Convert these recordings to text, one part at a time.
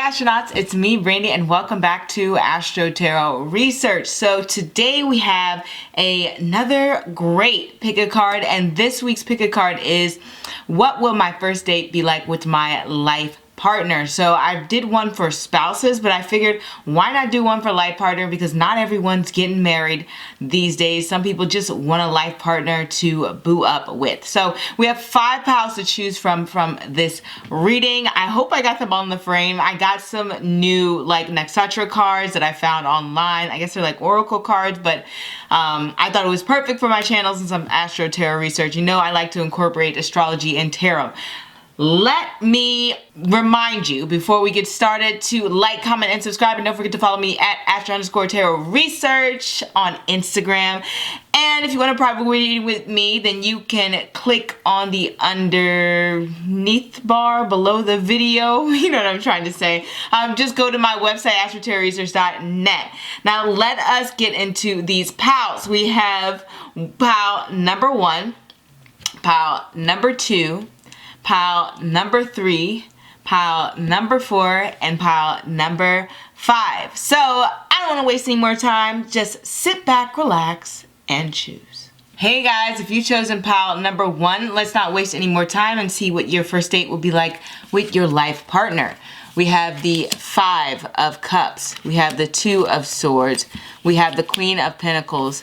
astronauts, it's me, Brandy, and welcome back to Astro-Tarot Research. So today we have another great pick a card, and this week's pick a card is what will my first date be like with my life partner. So I did one for spouses, but I figured why not do one for life partner, because not everyone's getting married these days. Some people just want a life partner to boo up with. So we have 5 piles to choose from this reading. I hope I got them on the frame. I got some new like Nakshatra cards that I found online. I guess they're like oracle cards, but I thought it was perfect for my channel since I'm Astro Tarot Research. You know I like to incorporate astrology and tarot. Let me remind you before we get started to like, comment, and subscribe, and don't forget to follow me at Astro_Tarot Research on Instagram. And if you want a private reading with me, then you can click on the underneath bar below the video. You know what I'm trying to say. Just go to my website, astrotarotresearch.net. Now let us get into these piles. We have pile number 1, pile number 2, pile number 3, pile number 4, and pile number 5. So I don't want to waste any more time. Just sit back, relax, and choose. Hey guys, if you've chosen pile number 1, let's not waste any more time and see what your first date will be like with your life partner. We have the 5 of Cups. We have the 2 of Swords. We have the Queen of Pentacles.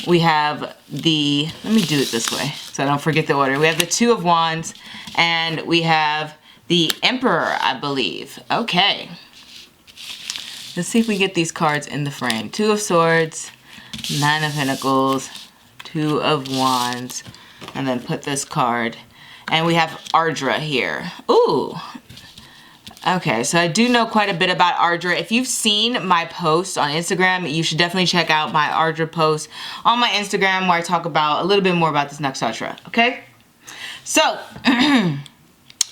We have the, let me do it this way so I don't forget the order. We have the 2 of Wands, and we have the Emperor, I believe. Okay. Let's see if we get these cards in the frame. 2 of Swords, 9 of Pentacles, 2 of Wands, and then put this card. And we have Ardra here. Ooh. Okay, so I do know quite a bit about Ardra. If you've seen my posts on Instagram, you should definitely check out my Ardra post on my Instagram where I talk about a little bit more about this nakshatra, okay? So,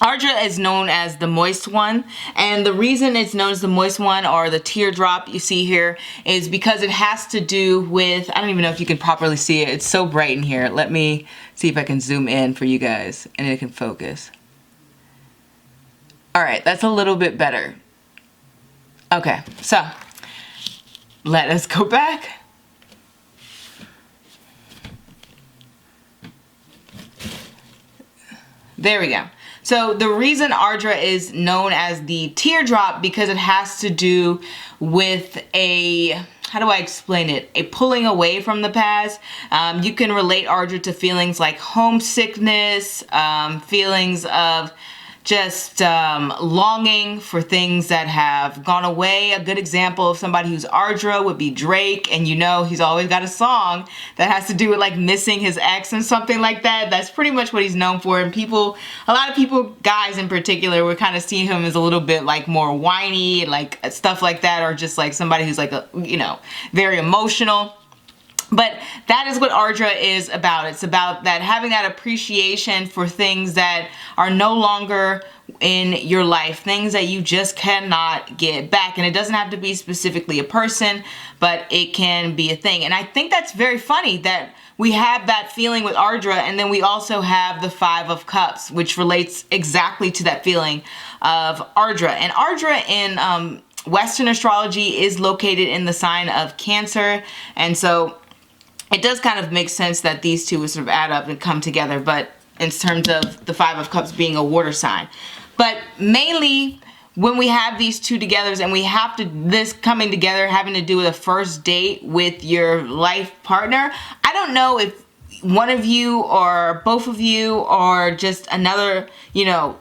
Ardra is known as the moist one, and the reason it's known as the moist one, or the teardrop you see here, is because it has to do with, I don't even know if you can properly see it. It's so bright in here. Let me see if I can zoom in for you guys and it can focus. All right, that's a little bit better. Okay, so let us go back. There we go. So the reason Ardra is known as the teardrop, because it has to do with a, how do I explain it? A pulling away from the past. You can relate Ardra to feelings like homesickness, feelings of just longing for things that have gone away. A good example of somebody who's Ardra would be Drake, and you know he's always got a song that has to do with like missing his ex and something like that. That's pretty much what he's known for, and people, a lot of people, guys in particular, would kind of see him as a little bit like more whiny, like stuff like that, or just like somebody who's like, a, you know, very emotional. But that is what Ardra is about. It's about that, having that appreciation for things that are no longer in your life, things that you just cannot get back. And it doesn't have to be specifically a person, but it can be a thing. And I think that's very funny that we have that feeling with Ardra, and then we also have the 5 of Cups, which relates exactly to that feeling of Ardra. And Ardra in Western astrology is located in the sign of Cancer, and so it does kind of make sense that these two would sort of add up and come together, but in terms of the 5 of Cups being a water sign. But mainly when we have these two together, and we have to, this coming together having to do with a first date with your life partner, I don't know if one of you or both of you or just another, you know,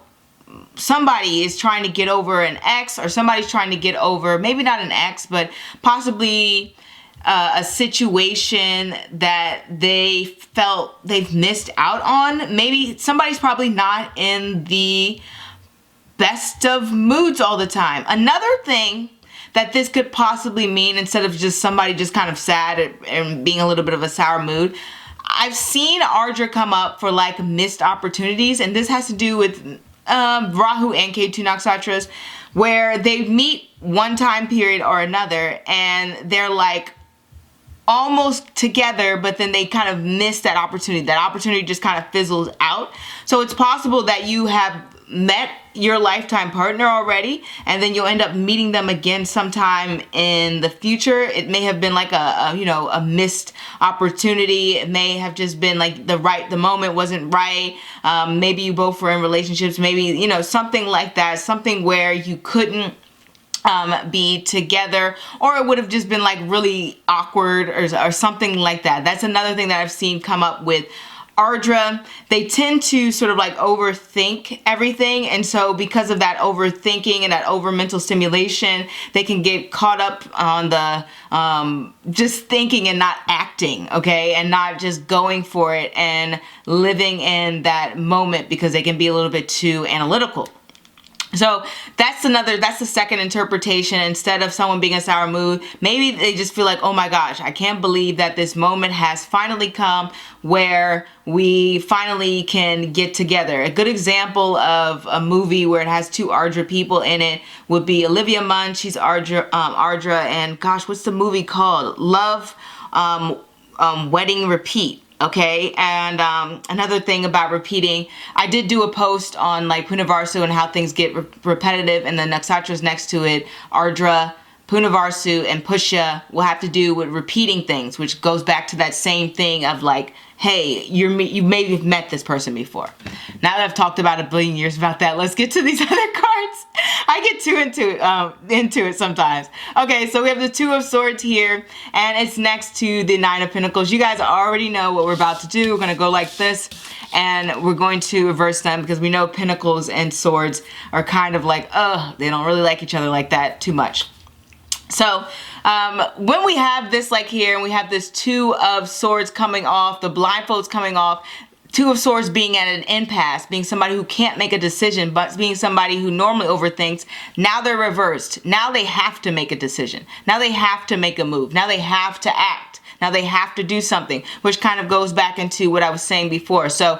somebody is trying to get over an ex, or somebody's trying to get over, maybe not an ex, but possibly a situation that they felt they've missed out on. Maybe somebody's probably not in the best of moods all the time. Another thing that this could possibly mean, instead of just somebody just kind of sad and being a little bit of a sour mood, I've seen Ardra come up for like missed opportunities, and this has to do with Rahu and Ketu nakshatras, where they meet one time period or another, and they're like almost together, but then they kind of miss that opportunity. That opportunity just kind of fizzles out. So it's possible that you have met your lifetime partner already, and then you'll end up meeting them again sometime in the future. It may have been like a missed opportunity. It may have just been like the moment wasn't right. Maybe you both were in relationships, maybe, something like that, something where you couldn't be together, or it would have just been like really awkward or something like that. That's another thing that I've seen come up with Ardra. They tend to sort of like overthink everything, and so because of that overthinking and that over mental stimulation, they can get caught up on the just thinking and not acting, okay, and not just going for it and living in that moment, because they can be a little bit too analytical. So that's the second interpretation. Instead of someone being in a sour mood, maybe they just feel like, oh my gosh, I can't believe that this moment has finally come where we finally can get together. A good example of a movie where it has two Ardra people in it would be Olivia Munn. She's Ardra, and gosh, what's the movie called? Love, Wedding, Repeat. Okay, and another thing about repeating, I did do a post on like Punavarsu and how things get repetitive, and the nakshatras next to it, Ardra, Punavarsu, and Pushya, will have to do with repeating things, which goes back to that same thing of like, hey, you maybe have met this person before. Now that I've talked about a billion years about that, let's get to these other cards. I get too into it sometimes. Okay, so we have the Two of Swords here, and it's next to the Nine of Pentacles. You guys already know what we're about to do. We're going to go like this, and we're going to reverse them, because we know Pentacles and Swords are kind of like, they don't really like each other like that too much. So when we have this like here, and we have this Two of Swords coming off, the blindfolds coming off, Two of Swords being at an impasse, being somebody who can't make a decision, but being somebody who normally overthinks, now they're reversed. Now they have to make a decision. Now they have to make a move. Now they have to act. Now they have to do something, which kind of goes back into what I was saying before. So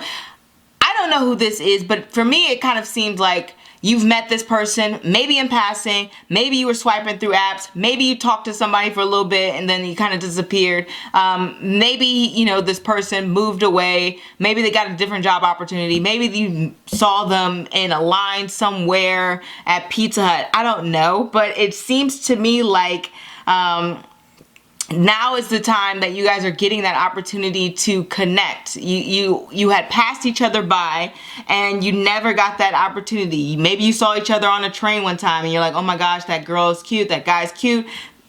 I don't know who this is, but for me, it kind of seems like you've met this person, maybe in passing, maybe you were swiping through apps, maybe you talked to somebody for a little bit and then you kind of disappeared. Maybe, this person moved away, maybe they got a different job opportunity, maybe you saw them in a line somewhere at Pizza Hut. I don't know, but it seems to me like now is the time that you guys are getting that opportunity to connect. You had passed each other by and you never got that opportunity. Maybe you saw each other on a train one time and you're like, oh my gosh, that girl is cute, that guy's cute.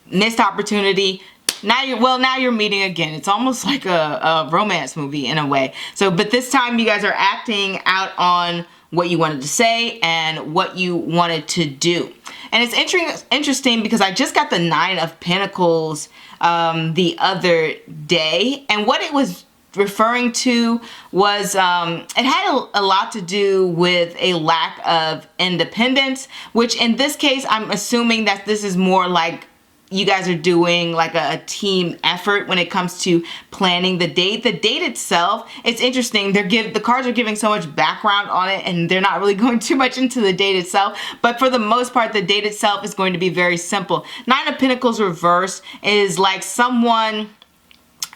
Missed opportunity. Now you're meeting again. It's almost like a romance movie in a way. So, but this time you guys are acting out on what you wanted to say and what you wanted to do. And it's interesting because I just got the Nine of Pentacles the other day, and what it was referring to was it had a lot to do with a lack of independence, which in this case I'm assuming that this is more like you guys are doing like a team effort when it comes to planning the date. The date itself, it's interesting. The cards are giving so much background on it and they're not really going too much into the date itself. But for the most part, the date itself is going to be very simple. Nine of Pentacles reversed is like someone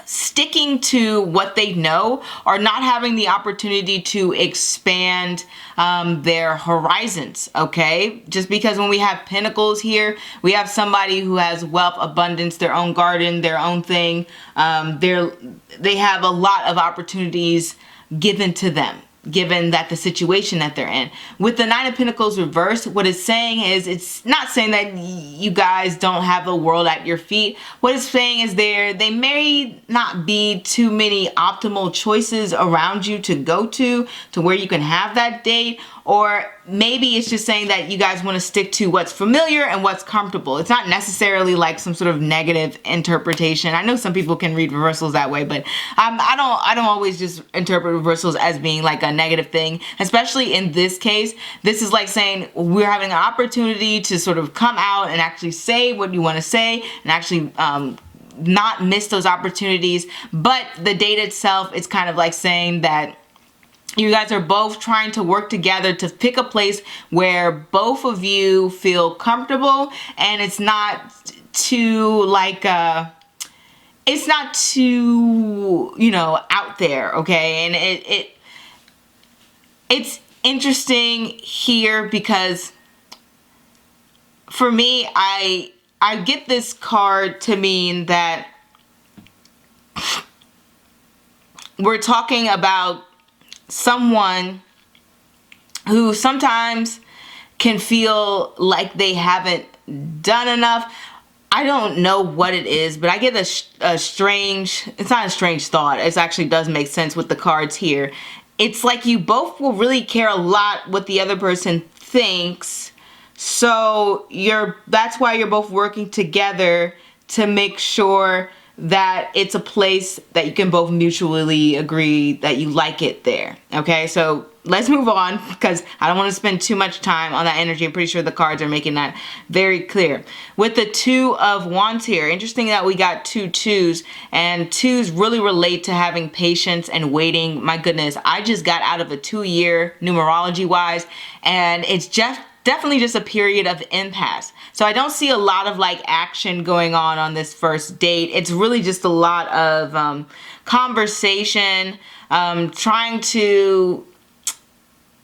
sticking to what they know or not having the opportunity to expand their horizons, okay? Just because when we have pentacles here, we have somebody who has wealth, abundance, their own garden, their own thing. They have a lot of opportunities given to them, given that the situation that they're in. With the Nine of Pentacles reversed, what it's saying is, it's not saying that you guys don't have the world at your feet. What it's saying is they may not be too many optimal choices around you to go to where you can have that date, or maybe it's just saying that you guys want to stick to what's familiar and what's comfortable. It's not necessarily like some sort of negative interpretation. I know some people can read reversals that way, but I don't always just interpret reversals as being like a negative thing. Especially in this case, this is like saying we're having an opportunity to sort of come out and actually say what you want to say and actually not miss those opportunities. But the date itself, it's kind of like saying that you guys are both trying to work together to pick a place where both of you feel comfortable, and it's not too like it's not too out there, okay? And interesting here because for me, I get this card to mean that we're talking about someone who sometimes can feel like they haven't done enough. I don't know what it is, but I get a strange, it's not a strange thought. It actually does make sense with the cards here. It's like you both will really care a lot what the other person thinks. So that's why you're both working together to make sure that it's a place that you can both mutually agree that you like it there. Okay, so let's move on because I don't want to spend too much time on that energy. I'm pretty sure the cards are making that very clear. With the Two of Wands here, interesting that we got two twos, and twos really relate to having patience and waiting. My goodness, I just got out of a 2-year numerology wise, and it's just definitely just a period of impasse. So I don't see a lot of like action going on this first date. It's really just a lot of conversation, trying to,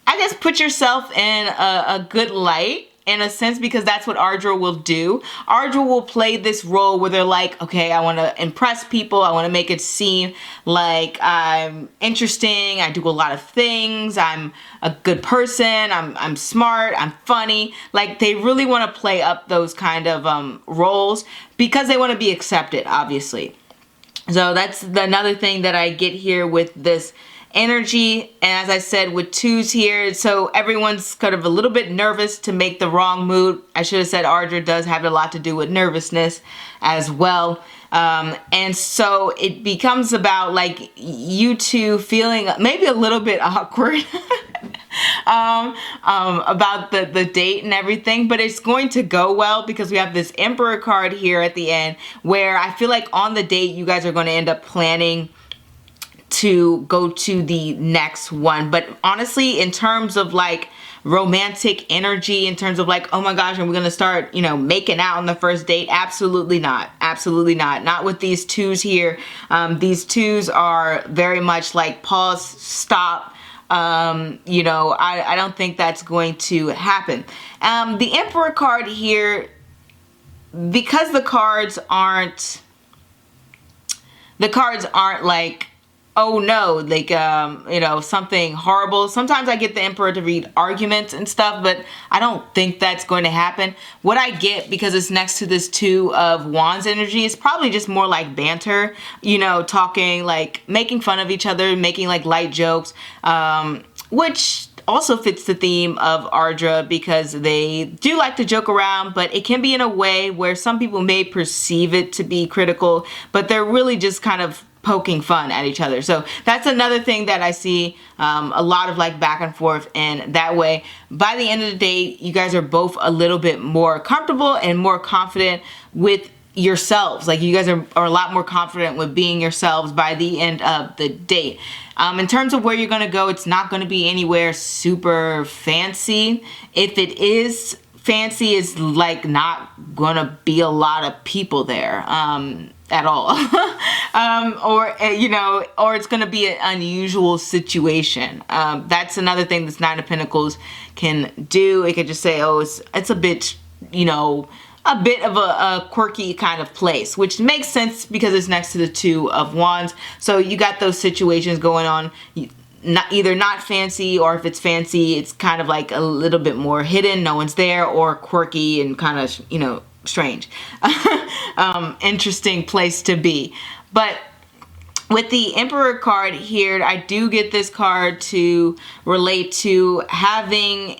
I guess, put yourself in a good light in a sense, because that's what Ardra will do. Ardra will play this role where they're like, okay, I want to impress people. I want to make it seem like I'm interesting. I do a lot of things. I'm a good person. I'm smart. I'm funny. Like, they really want to play up those kind of roles because they want to be accepted, obviously. So that's another thing that I get here with this energy. And as I said, with twos here, so everyone's kind of a little bit nervous to make the wrong move. I should have said Ardra does have a lot to do with nervousness as well. And so it becomes about like you two feeling maybe a little bit awkward about the date and everything, but it's going to go well because we have this Emperor card here at the end where I feel like on the date you guys are going to end up planning to go to the next one. But honestly, in terms of like romantic energy, in terms of like, oh my gosh, and we're gonna start, making out on the first date, absolutely not. Absolutely not. Not with these twos here. These twos are very much like pause, stop. I don't think that's going to happen. The Emperor card here, because the cards aren't like, oh no, like, something horrible. Sometimes I get the Emperor to read arguments and stuff, but I don't think that's going to happen. What I get, because it's next to this Two of Wands energy, is probably just more like banter, talking, like making fun of each other, making like light jokes, which also fits the theme of Ardra because they do like to joke around, but it can be in a way where some people may perceive it to be critical, but they're really just kind of poking fun at each other. So that's another thing that I see a lot of like back and forth, and that way by the end of the day you guys are both a little bit more comfortable and more confident with yourselves. Like, you guys are a lot more confident with being yourselves by the end of the date. In terms of where you're going to go, it's not going to be anywhere super fancy. If it is fancy, it's like not going to be a lot of people there at all. Or it's going to be an unusual situation. That's another thing this Nine of Pentacles can do. It could just say, oh, it's a bit, a bit of a quirky kind of place, which makes sense because it's next to the Two of Wands. So you got those situations going on, either not fancy, or if it's fancy, it's kind of like a little bit more hidden, no one's there, or quirky and kind of, strange. Interesting place to be. But with the Emperor card here, I do get this card to relate to having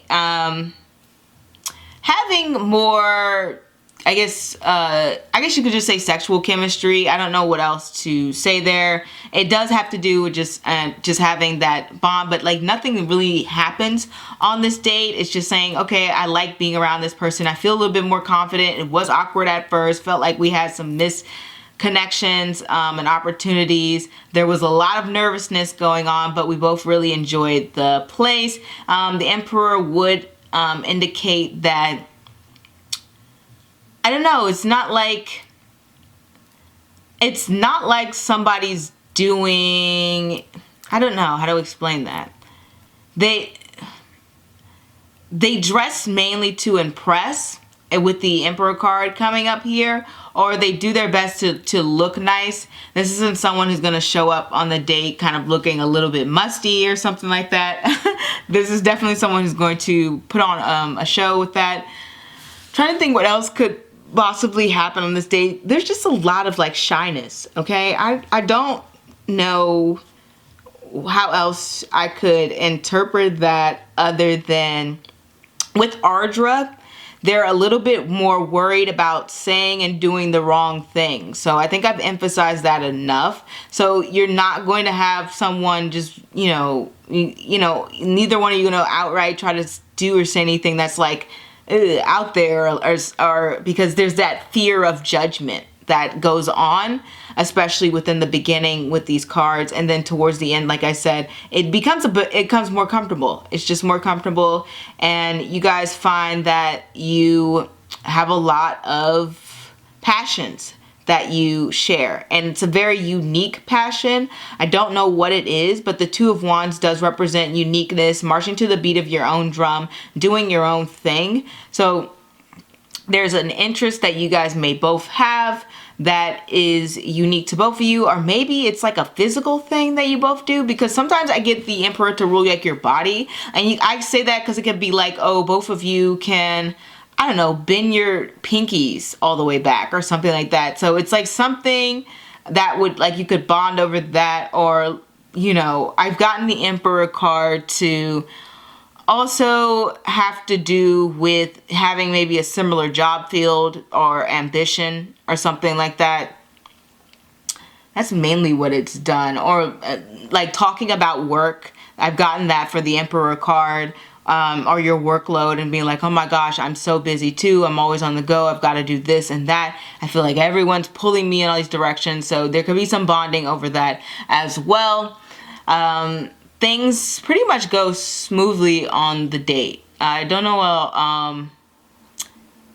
more, I guess you could just say sexual chemistry. I don't know what else to say there. It does have to do with just having that bond, but like nothing really happens on this date. It's just saying, okay, I like being around this person. I feel a little bit more confident. It was awkward at first. Felt like we had some connections and opportunities. There was a lot of nervousness going on, but we both really enjoyed the place. The Emperor would indicate that, I don't know, it's not like somebody's doing, I don't know how to explain that. they dress mainly to impress, and with the Emperor card coming up here, or they do their best to look nice. This isn't someone who's going to show up on the date kind of looking a little bit musty or something like that. This is definitely someone who's going to put on a show with that. Trying to think what else could possibly happen on this date. There's just a lot of like shyness, okay? I don't know how else I could interpret that other than with Ardra, they're a little bit more worried about saying and doing the wrong thing. So I think I've emphasized that enough. So you're not going to have someone just, neither one of you going to outright try to do or say anything that's like out there or because there's that fear of judgment that goes on, especially within the beginning with these cards, and then towards the end, like I said, it becomes more comfortable. It's just more comfortable, and you guys find that you have a lot of passions that you share, and it's a very unique passion. I don't know what it is, but the Two of Wands does represent uniqueness, marching to the beat of your own drum, doing your own thing. So there's an interest that you guys may both have that is unique to both of you, or maybe it's like a physical thing that you both do, because sometimes I get the Emperor to rule like your body, and I say that because it could be like, oh, both of you can, I don't know, bend your pinkies all the way back or something like that. So it's like something that would, like, you could bond over that, or, I've gotten the Emperor card to also have to do with having maybe a similar job field or ambition or something like that. That's mainly what it's done. Or like talking about work. I've gotten that for the Emperor card. Or your workload and being like, oh my gosh, I'm so busy too. I'm always on the go. I've got to do this and that. I feel like everyone's pulling me in all these directions. So there could be some bonding over that as well. Things pretty much go smoothly on the date. I don't know.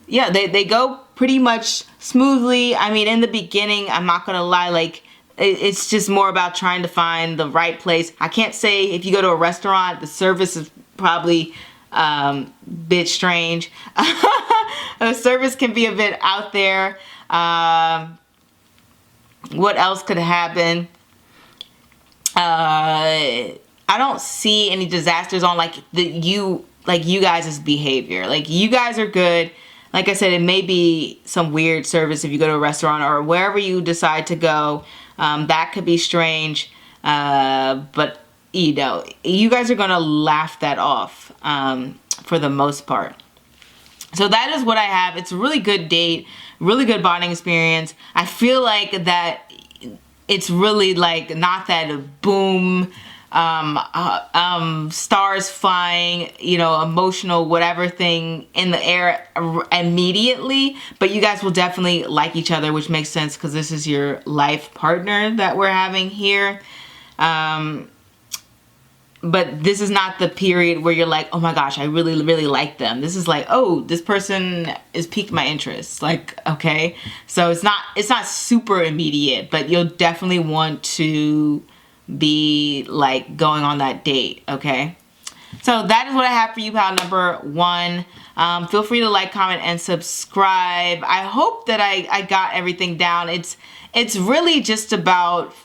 Yeah, they go pretty much smoothly. I mean, in the beginning, I'm not gonna lie, like it's just more about trying to find the right place. I can't say if you go to a restaurant, the service is probably bit strange. The service can be a bit out there. What else could happen? I don't see any disasters on you guys' behavior. Like, you guys are good. Like I said, it may be some weird service if you go to a restaurant or wherever you decide to go. That could be strange. But you guys are going to laugh that off for the most part. So that is what I have. It's a really good date, really good bonding experience. I feel like that it's really like not that boom, stars flying, emotional whatever thing in the air immediately, but you guys will definitely like each other, which makes sense because this is your life partner that we're having here. But this is not the period where you're like, oh my gosh, I really, really like them. This is like, oh, this person is piqued my interest. Like, okay. So it's not super immediate, but you'll definitely want to be like going on that date, okay? So that is what I have for you, pal number 1. Feel free to like, comment, and subscribe. I hope that I got everything down. It's really just about,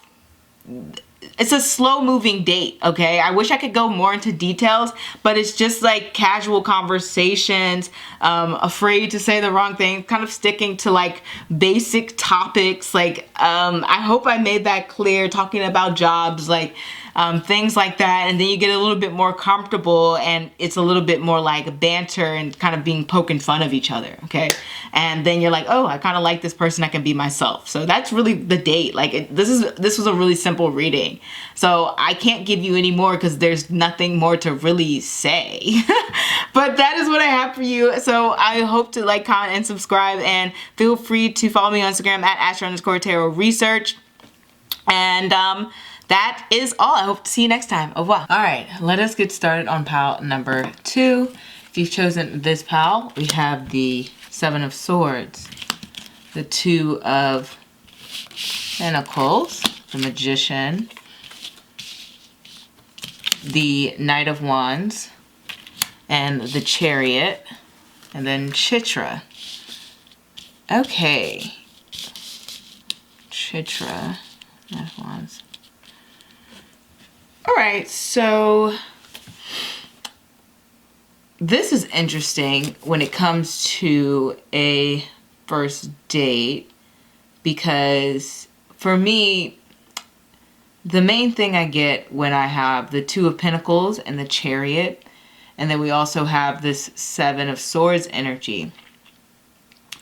it's a slow moving date, okay? I wish I could go more into details, but it's just like casual conversations, afraid to say the wrong thing, kind of sticking to like basic topics. Like, I hope I made that clear, talking about jobs, like things like that. And then you get a little bit more comfortable and it's a little bit more like banter and kind of being poking fun of each other, okay? And then you're like, oh, I kind of like this person, I can be myself. So that's really the date. Like, this was a really simple reading. So I can't give you any more because there's nothing more to really say. But that is what I have for you. So I hope to like, comment, and subscribe, and feel free to follow me on Instagram at Astro_Tarot Research. And that is all. I hope to see you next time. Au revoir. All right, let us get started on pal number 2. If you've chosen this pal, we have the 7 of Swords, the 2 of Pentacles, the Magician, the Knight of Wands, and the Chariot, and then Chitra. Okay. Chitra. That one's. Alright, so this is interesting when it comes to a first date, because for me, the main thing I get when I have the Two of Pentacles and the Chariot, and then we also have this Seven of Swords energy.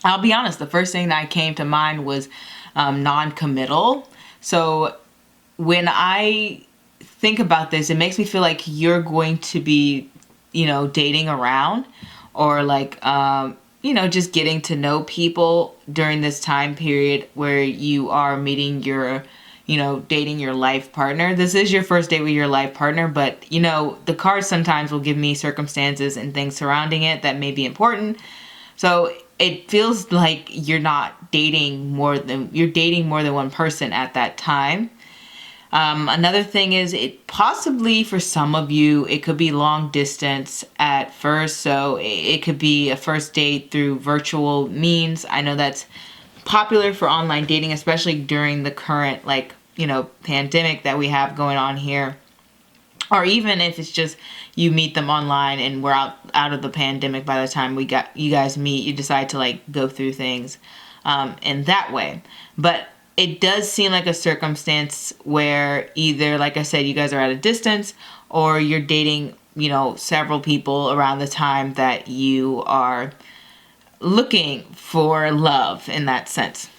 I'll be honest, the first thing that came to mind was non-committal. So when I think about this, it makes me feel like you're going to be, you know, dating around, or like, you know, just getting to know people during this time period where you are meeting your, you know, dating your life partner. This is your first date with your life partner, but, you know, the cards sometimes will give me circumstances and things surrounding it that may be important. So it feels like you're dating more than one person at that time. Another thing is, it possibly for some of you, it could be long distance at first. So it could be a first date through virtual means. I know that's popular for online dating, especially during the current, like, you know, pandemic that we have going on here. Or even if it's just you meet them online and we're out of the pandemic by the time you guys meet, you decide to like go through things in that way. But it does seem like a circumstance where either, like I said, you guys are at a distance, or you're dating, you know, several people around the time that you are looking for love in that sense.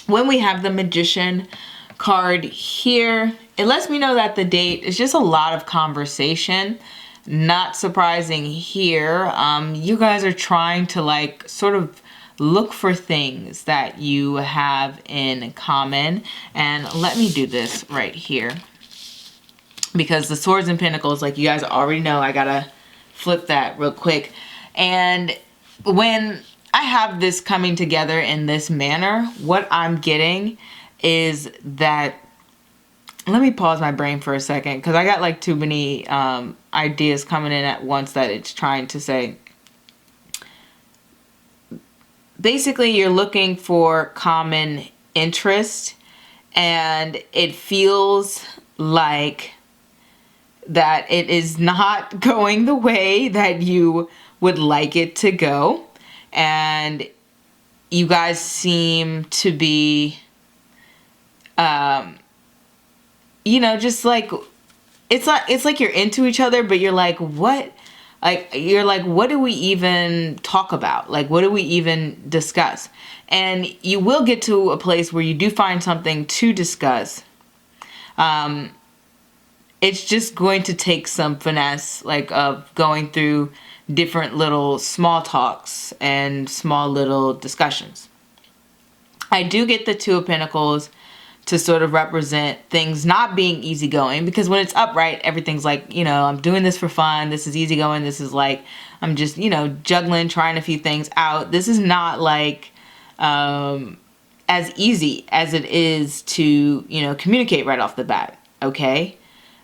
When we have the Magician card here, it lets me know that the date is just a lot of conversation. Not surprising here. You guys are trying to like sort of look for things that you have in common. And let me do this right here, because the Swords and Pentacles, like you guys already know, I gotta flip that real quick. And when I have this coming together in this manner, what I'm getting is that, let me pause my brain for a second, because I got like too many ideas coming in at once that it's trying to say. Basically, you're looking for common interest, and it feels like that it is not going the way that you would like it to go. And you guys seem to be, you know, just like, it's like you're into each other, but you're like, what? Like, you're like, what do we even talk about? Like, what do we even discuss? And you will get to a place where you do find something to discuss. It's just going to take some finesse, like of going through different little small talks and small little discussions. I do get the Two of Pentacles to sort of represent things not being easygoing, because when it's upright, everything's like, you know, I'm doing this for fun. This is easygoing. This is like, I'm just, you know, juggling, trying a few things out. This is not like as easy as it is to, you know, communicate right off the bat. Okay.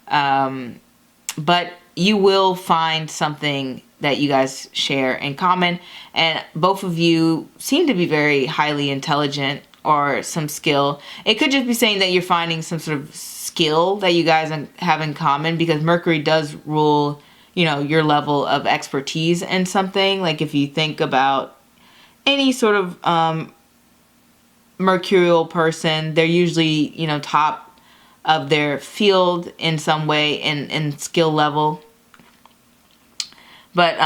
But you will find something that you guys share in common, and both of you seem to be very highly intelligent, or some skill. It could just be saying that you're finding some sort of skill that you guys have in common, because Mercury does rule, you know, your level of expertise in something. Like if you think about any sort of mercurial person, they're usually, you know, top of their field in some way in skill level. But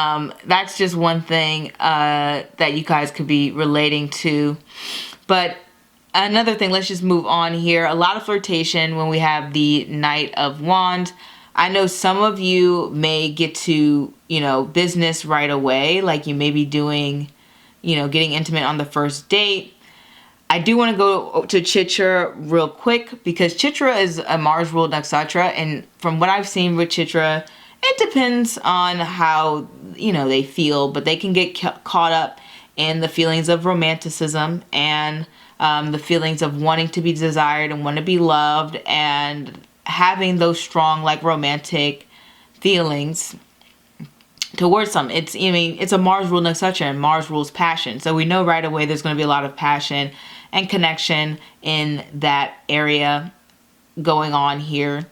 that's just one thing that you guys could be relating to. But another thing, let's just move on here. A lot of flirtation when we have the Knight of Wands. I know some of you may get to, you know, business right away. Like you may be doing, you know, getting intimate on the first date. I do want to go to Chitra real quick, because Chitra is a Mars-ruled nakshatra. And from what I've seen with Chitra, it depends on how, you know, they feel. But they can get caught up in the feelings of romanticism and the feelings of wanting to be desired and want to be loved, and having those strong like romantic feelings. towards some. It's, I mean, it's a Mars ruled nakshatra, and Mars rules passion. So we know right away there's going to be a lot of passion and connection in that area going on here.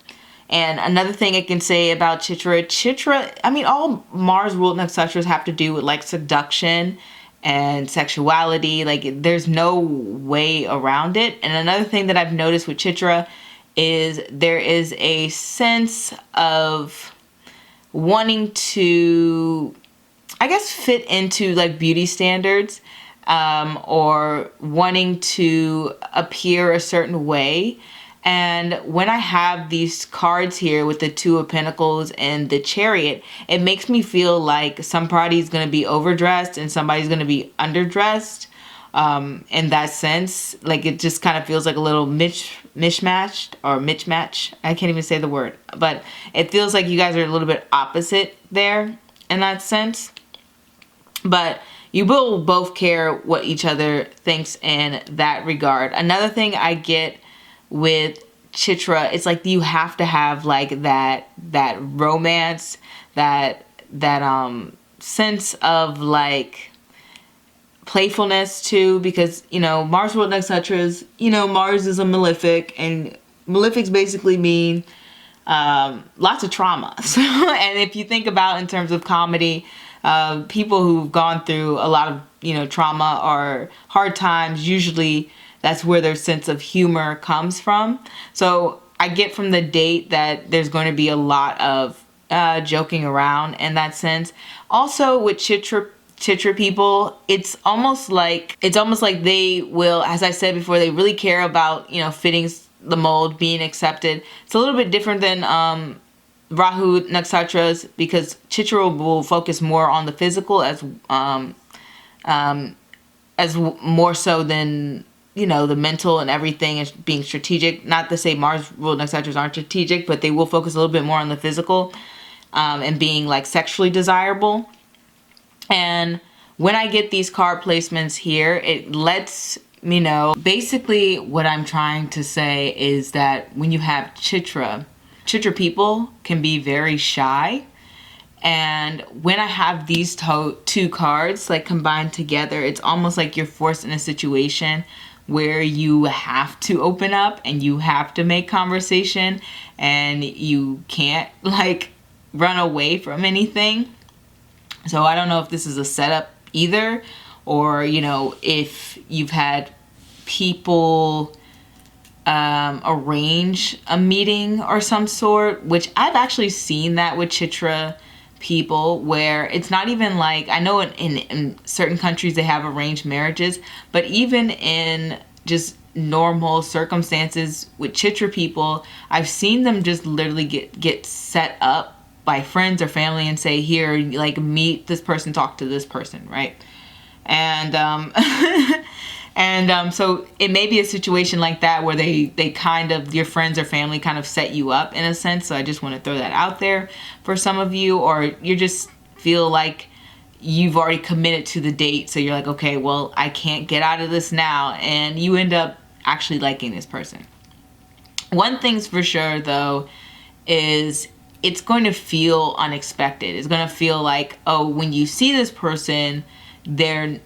And another thing I can say about Chitra, I mean, all Mars ruled nakshatras have to do with like seduction and sexuality. Like there's no way around it. And another thing that I've noticed with Chitra is there is a sense of wanting to, I guess, fit into like beauty standards, or wanting to appear a certain way. And when I have these cards here with the Two of Pentacles and the Chariot, it makes me feel like somebody's going to be overdressed and somebody's going to be underdressed. In that sense, like it just kind of feels like a little mismatched or mismatch. I can't even say the word, but it feels like you guys are a little bit opposite there in that sense. But you will both care what each other thinks in that regard. Another thing I get with Chitra, it's like you have to have like that romance, that sense of like playfulness too, because you know Mars ruled nakshatras, you know, Mars is a malefic, and malefics basically mean lots of trauma. So, and if you think about in terms of comedy, people who've gone through a lot of, you know, trauma or hard times, usually that's where their sense of humor comes from. So I get from the date that there's going to be a lot of joking around in that sense. Also with Chitra people, it's almost like they will, as I said before, they really care about, you know, fitting the mold, being accepted. It's a little bit different than Rahu nakshatras, because Chitra will focus more on the physical as more so than, you know, the mental and everything, and being strategic. Not to say Mars ruled nakshatras aren't strategic, but they will focus a little bit more on the physical, and being like sexually desirable. And when I get these card placements here, it lets me know, basically what I'm trying to say is that when you have Chitra people can be very shy. And when I have these two cards like combined together, it's almost like you're forced in a situation where you have to open up and you have to make conversation, and you can't like run away from anything. So I don't know if this is a setup either, or, you know, if you've had people arrange a meeting or some sort, which I've actually seen that with Chitra people, where it's not even like, I know in certain countries they have arranged marriages, but even in just normal circumstances with Chitra people, I've seen them just literally get set up by friends or family and say, here, like, meet this person, talk to this person, right? And so it may be a situation like that where they kind of, your friends or family kind of set you up in a sense. So I just want to throw that out there for some of you, or you just feel like you've already committed to the date. So you're like, okay, well, I can't get out of this now. And you end up actually liking this person. One thing's for sure though, is it's going to feel unexpected. It's going to feel like, oh, when you see this person, their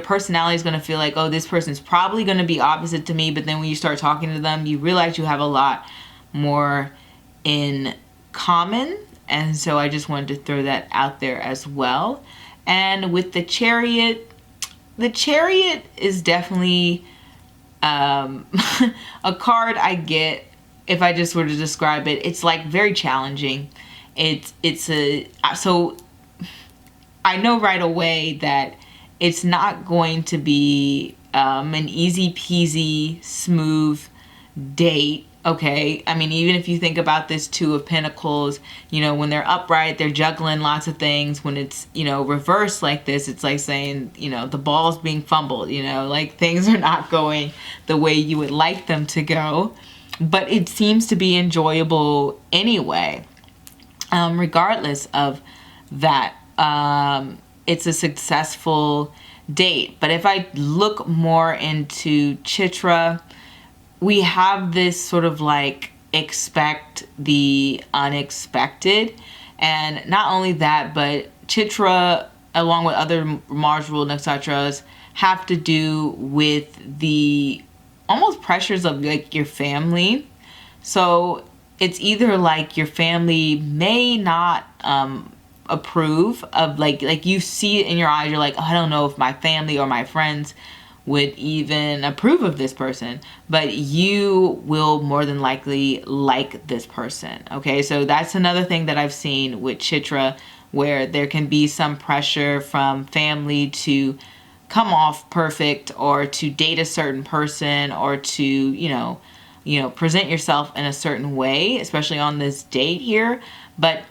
personality is going to feel like, oh, this person's probably going to be opposite to me. But then when you start talking to them, you realize you have a lot more in common. And so I just wanted to throw that out there as well. And with the Chariot is definitely a card I get, if I just were to describe it, it's like very challenging. So I know right away that it's not going to be an easy peasy smooth date. Okay, I mean, even if you think about this Two of Pentacles, you know, when they're upright, they're juggling lots of things. When it's, you know, reversed like this, it's like saying, you know, the ball's being fumbled, you know, like things are not going the way you would like them to go. But it seems to be enjoyable anyway, regardless of that. It's a successful date. But if I look more into Chitra, we have this sort of like expect the unexpected. And not only that, but Chitra, along with other Mars ruled nakshatras, have to do with the almost pressures of like your family. So it's either like your family may not approve of like you see it in your eyes, you're like, oh, I don't know if my family or my friends would even approve of this person, but you will more than likely like this person. Okay, so that's another thing that I've seen with Chitra, where there can be some pressure from family to come off perfect, or to date a certain person, or to present yourself in a certain way, especially on this date here. But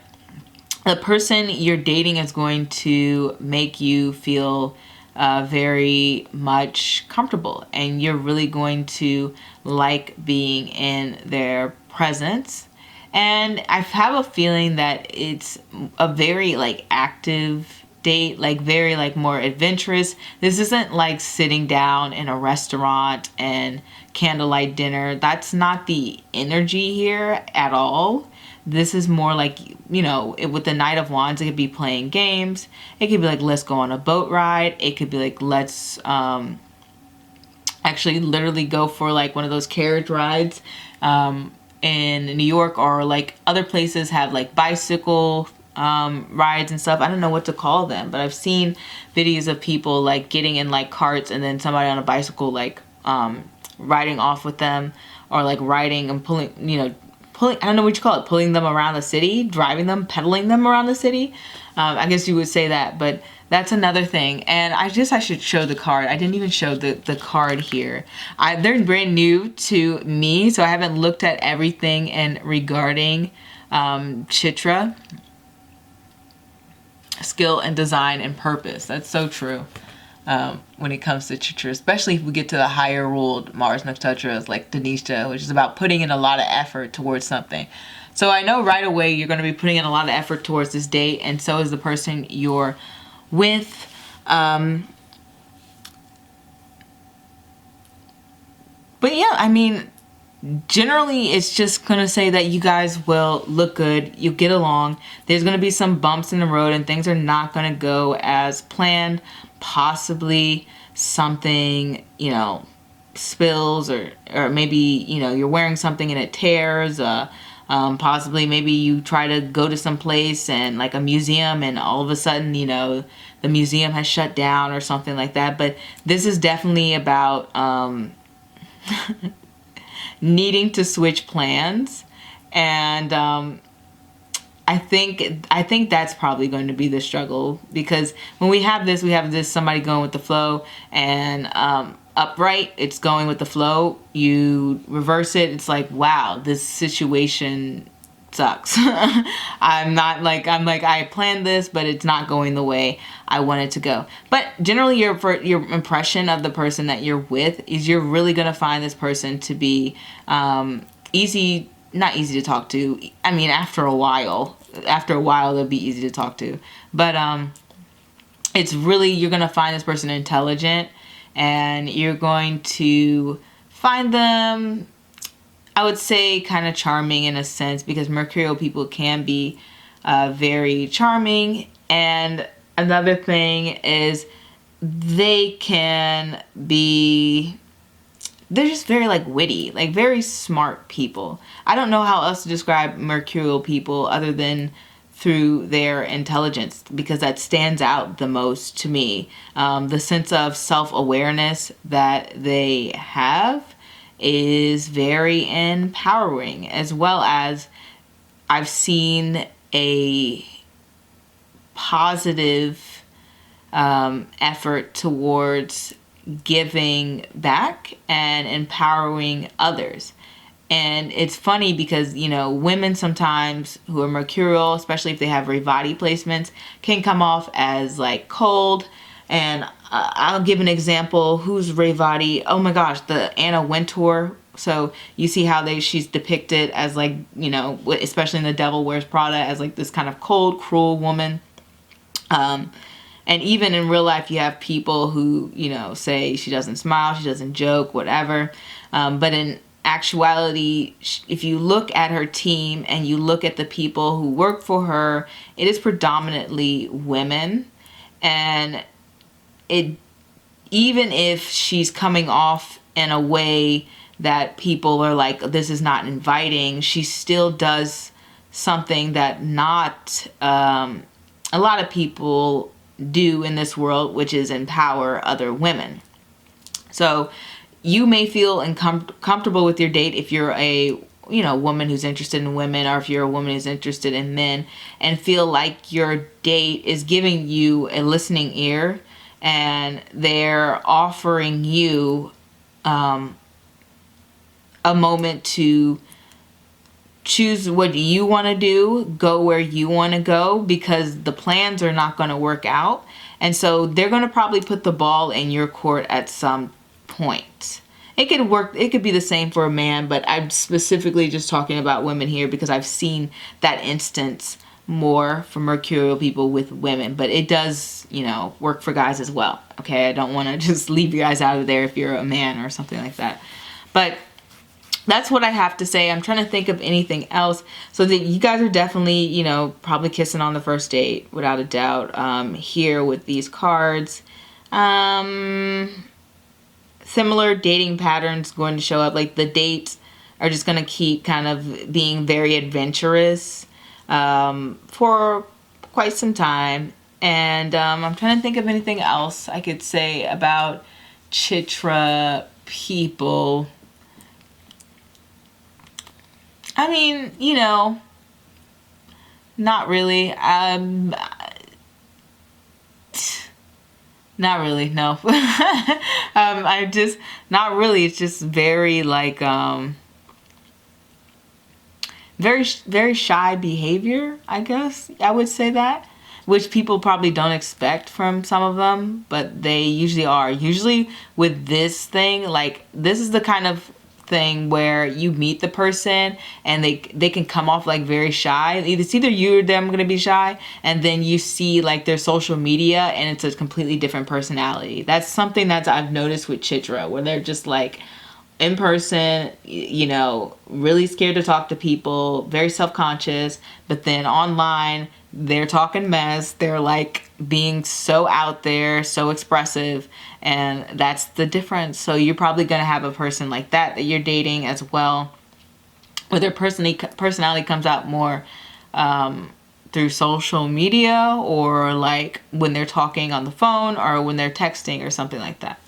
the person you're dating is going to make you feel very much comfortable, and you're really going to like being in their presence. And I have a feeling that it's a very like active date, like very like more adventurous. This isn't like sitting down in a restaurant and candlelight dinner. That's not the energy here at all. This is more like, with the Knight of Wands, it could be playing games. It could be like, let's go on a boat ride. It could be like, let's actually literally go for like one of those carriage rides in New York, or like other places have like bicycle rides and stuff. I don't know what to call them, but I've seen videos of people like getting in like carts, and then somebody on a bicycle like riding off with them, or like riding and pulling, I don't know what you call it, pulling them around the city, driving them, pedaling them around the city. I guess you would say that, but that's another thing. And I should show the card. I didn't even show the card here. They're brand new to me, so I haven't looked at everything and regarding Chitra. Skill and design and purpose. That's so true. When it comes to Chitra, especially if we get to the higher ruled Mars nakshatras like Dhanisha, which is about putting in a lot of effort towards something. So I know right away you're going to be putting in a lot of effort towards this date, and so is the person you're with. But yeah, I mean, generally it's just going to say that you guys will look good, you get along. There's going to be some bumps in the road, and things are not going to go as planned. Possibly something, spills, or maybe, you're wearing something and it tears. Possibly maybe you try to go to some place and like a museum, and all of a sudden, the museum has shut down or something like that. But this is definitely about needing to switch plans. And I think that's probably going to be the struggle, because when we have this somebody going with the flow, and upright, it's going with the flow. You reverse it, it's like, wow, this situation sucks. I'm like I planned this, but it's not going the way I want it to go. But generally your impression of the person that you're with is you're really gonna find this person to be not easy to talk to. I mean, after a while they'll be easy to talk to, but it's really, you're gonna find this person intelligent, and you're going to find them, I would say, kind of charming in a sense, because Mercurial people can be very charming. And another thing is they're just very like witty, like very smart people. I don't know how else to describe Mercurial people other than through their intelligence, because that stands out the most to me. The sense of self-awareness that they have is very empowering, as well as I've seen a positive effort towards giving back and empowering others. And it's funny because, women sometimes who are Mercurial, especially if they have Revati placements, can come off as like cold. And I'll give an example. Who's Revati? Oh my gosh, the Anna Wintour. So you see how she's depicted as like, especially in The Devil Wears Prada, as like this kind of cold, cruel woman. And even in real life, you have people who, say she doesn't smile, she doesn't joke, whatever. But in actuality, if you look at her team and you look at the people who work for her, it is predominantly women. And it, even if she's coming off in a way that people are like, this is not inviting, she still does something that not a lot of people do in this world, which is empower other women. So you may feel comfortable with your date if you're a woman who's interested in women, or if you're a woman who's interested in men, and feel like your date is giving you a listening ear and they're offering you a moment to choose what you want to do, go where you want to go, because the plans are not going to work out. And so they're going to probably put the ball in your court at some point. It could work, it could be the same for a man, but I'm specifically just talking about women here because I've seen that instance more for mercurial people with women, but it does, work for guys as well. Okay, I don't want to just leave you guys out of there if you're a man or something like that. But that's what I have to say. I'm trying to think of anything else. So that you guys are definitely, probably kissing on the first date, without a doubt, here with these cards. Similar dating patterns going to show up. Like the dates are just going to keep kind of being very adventurous for quite some time. And I'm trying to think of anything else I could say about Chitra people. I mean, not really. Not really, no. I just, not really. It's just very like, very, very shy behavior, I guess I would say that. Which people probably don't expect from some of them, but they usually are. Usually with this thing, like, this is the kind of thing where you meet the person and they can come off like very shy. It's either you or them gonna be shy, and then you see like their social media and it's a completely different personality. That's something that I've noticed with Chitra, where they're just like in person, really scared to talk to people, very self-conscious, but then online they're talking mess. They're like being so out there, so expressive, and that's the difference. So you're probably going to have a person like that you're dating as well, where their personality comes out more through social media, or like when they're talking on the phone, or when they're texting or something like that.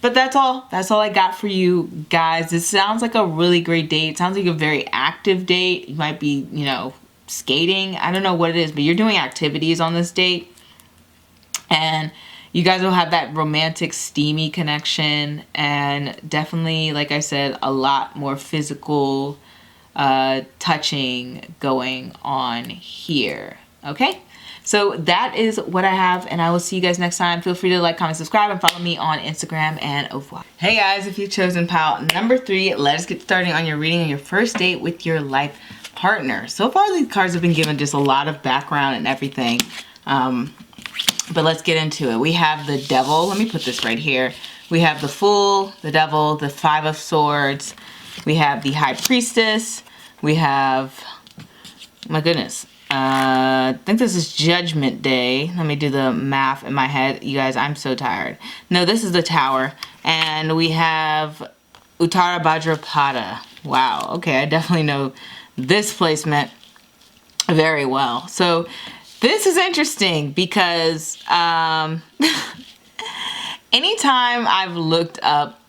But that's all I got for you guys. This sounds like a really great date. It sounds like a very active date. You might be, skating. I don't know what it is, but you're doing activities on this date. And you guys will have that romantic, steamy connection. And definitely, like I said, a lot more physical touching going on here. Okay? So that is what I have, and I will see you guys next time. Feel free to like, comment, subscribe, and follow me on Instagram, and au revoir. Hey guys, if you've chosen pile number 3, let us get started on your reading on your first date with your life partner. So far, these cards have been given just a lot of background and everything, but let's get into it. We have the Devil. Let me put this right here. We have the Fool, the Devil, the Five of Swords. We have the High Priestess. We have, my goodness, I think this is Judgment Day. Let me do the math in my head. You guys, I'm so tired. No, this is the Tower. And we have Uttara Bhadrapada. Wow. Okay, I definitely know this placement very well. So this is interesting because anytime I've looked up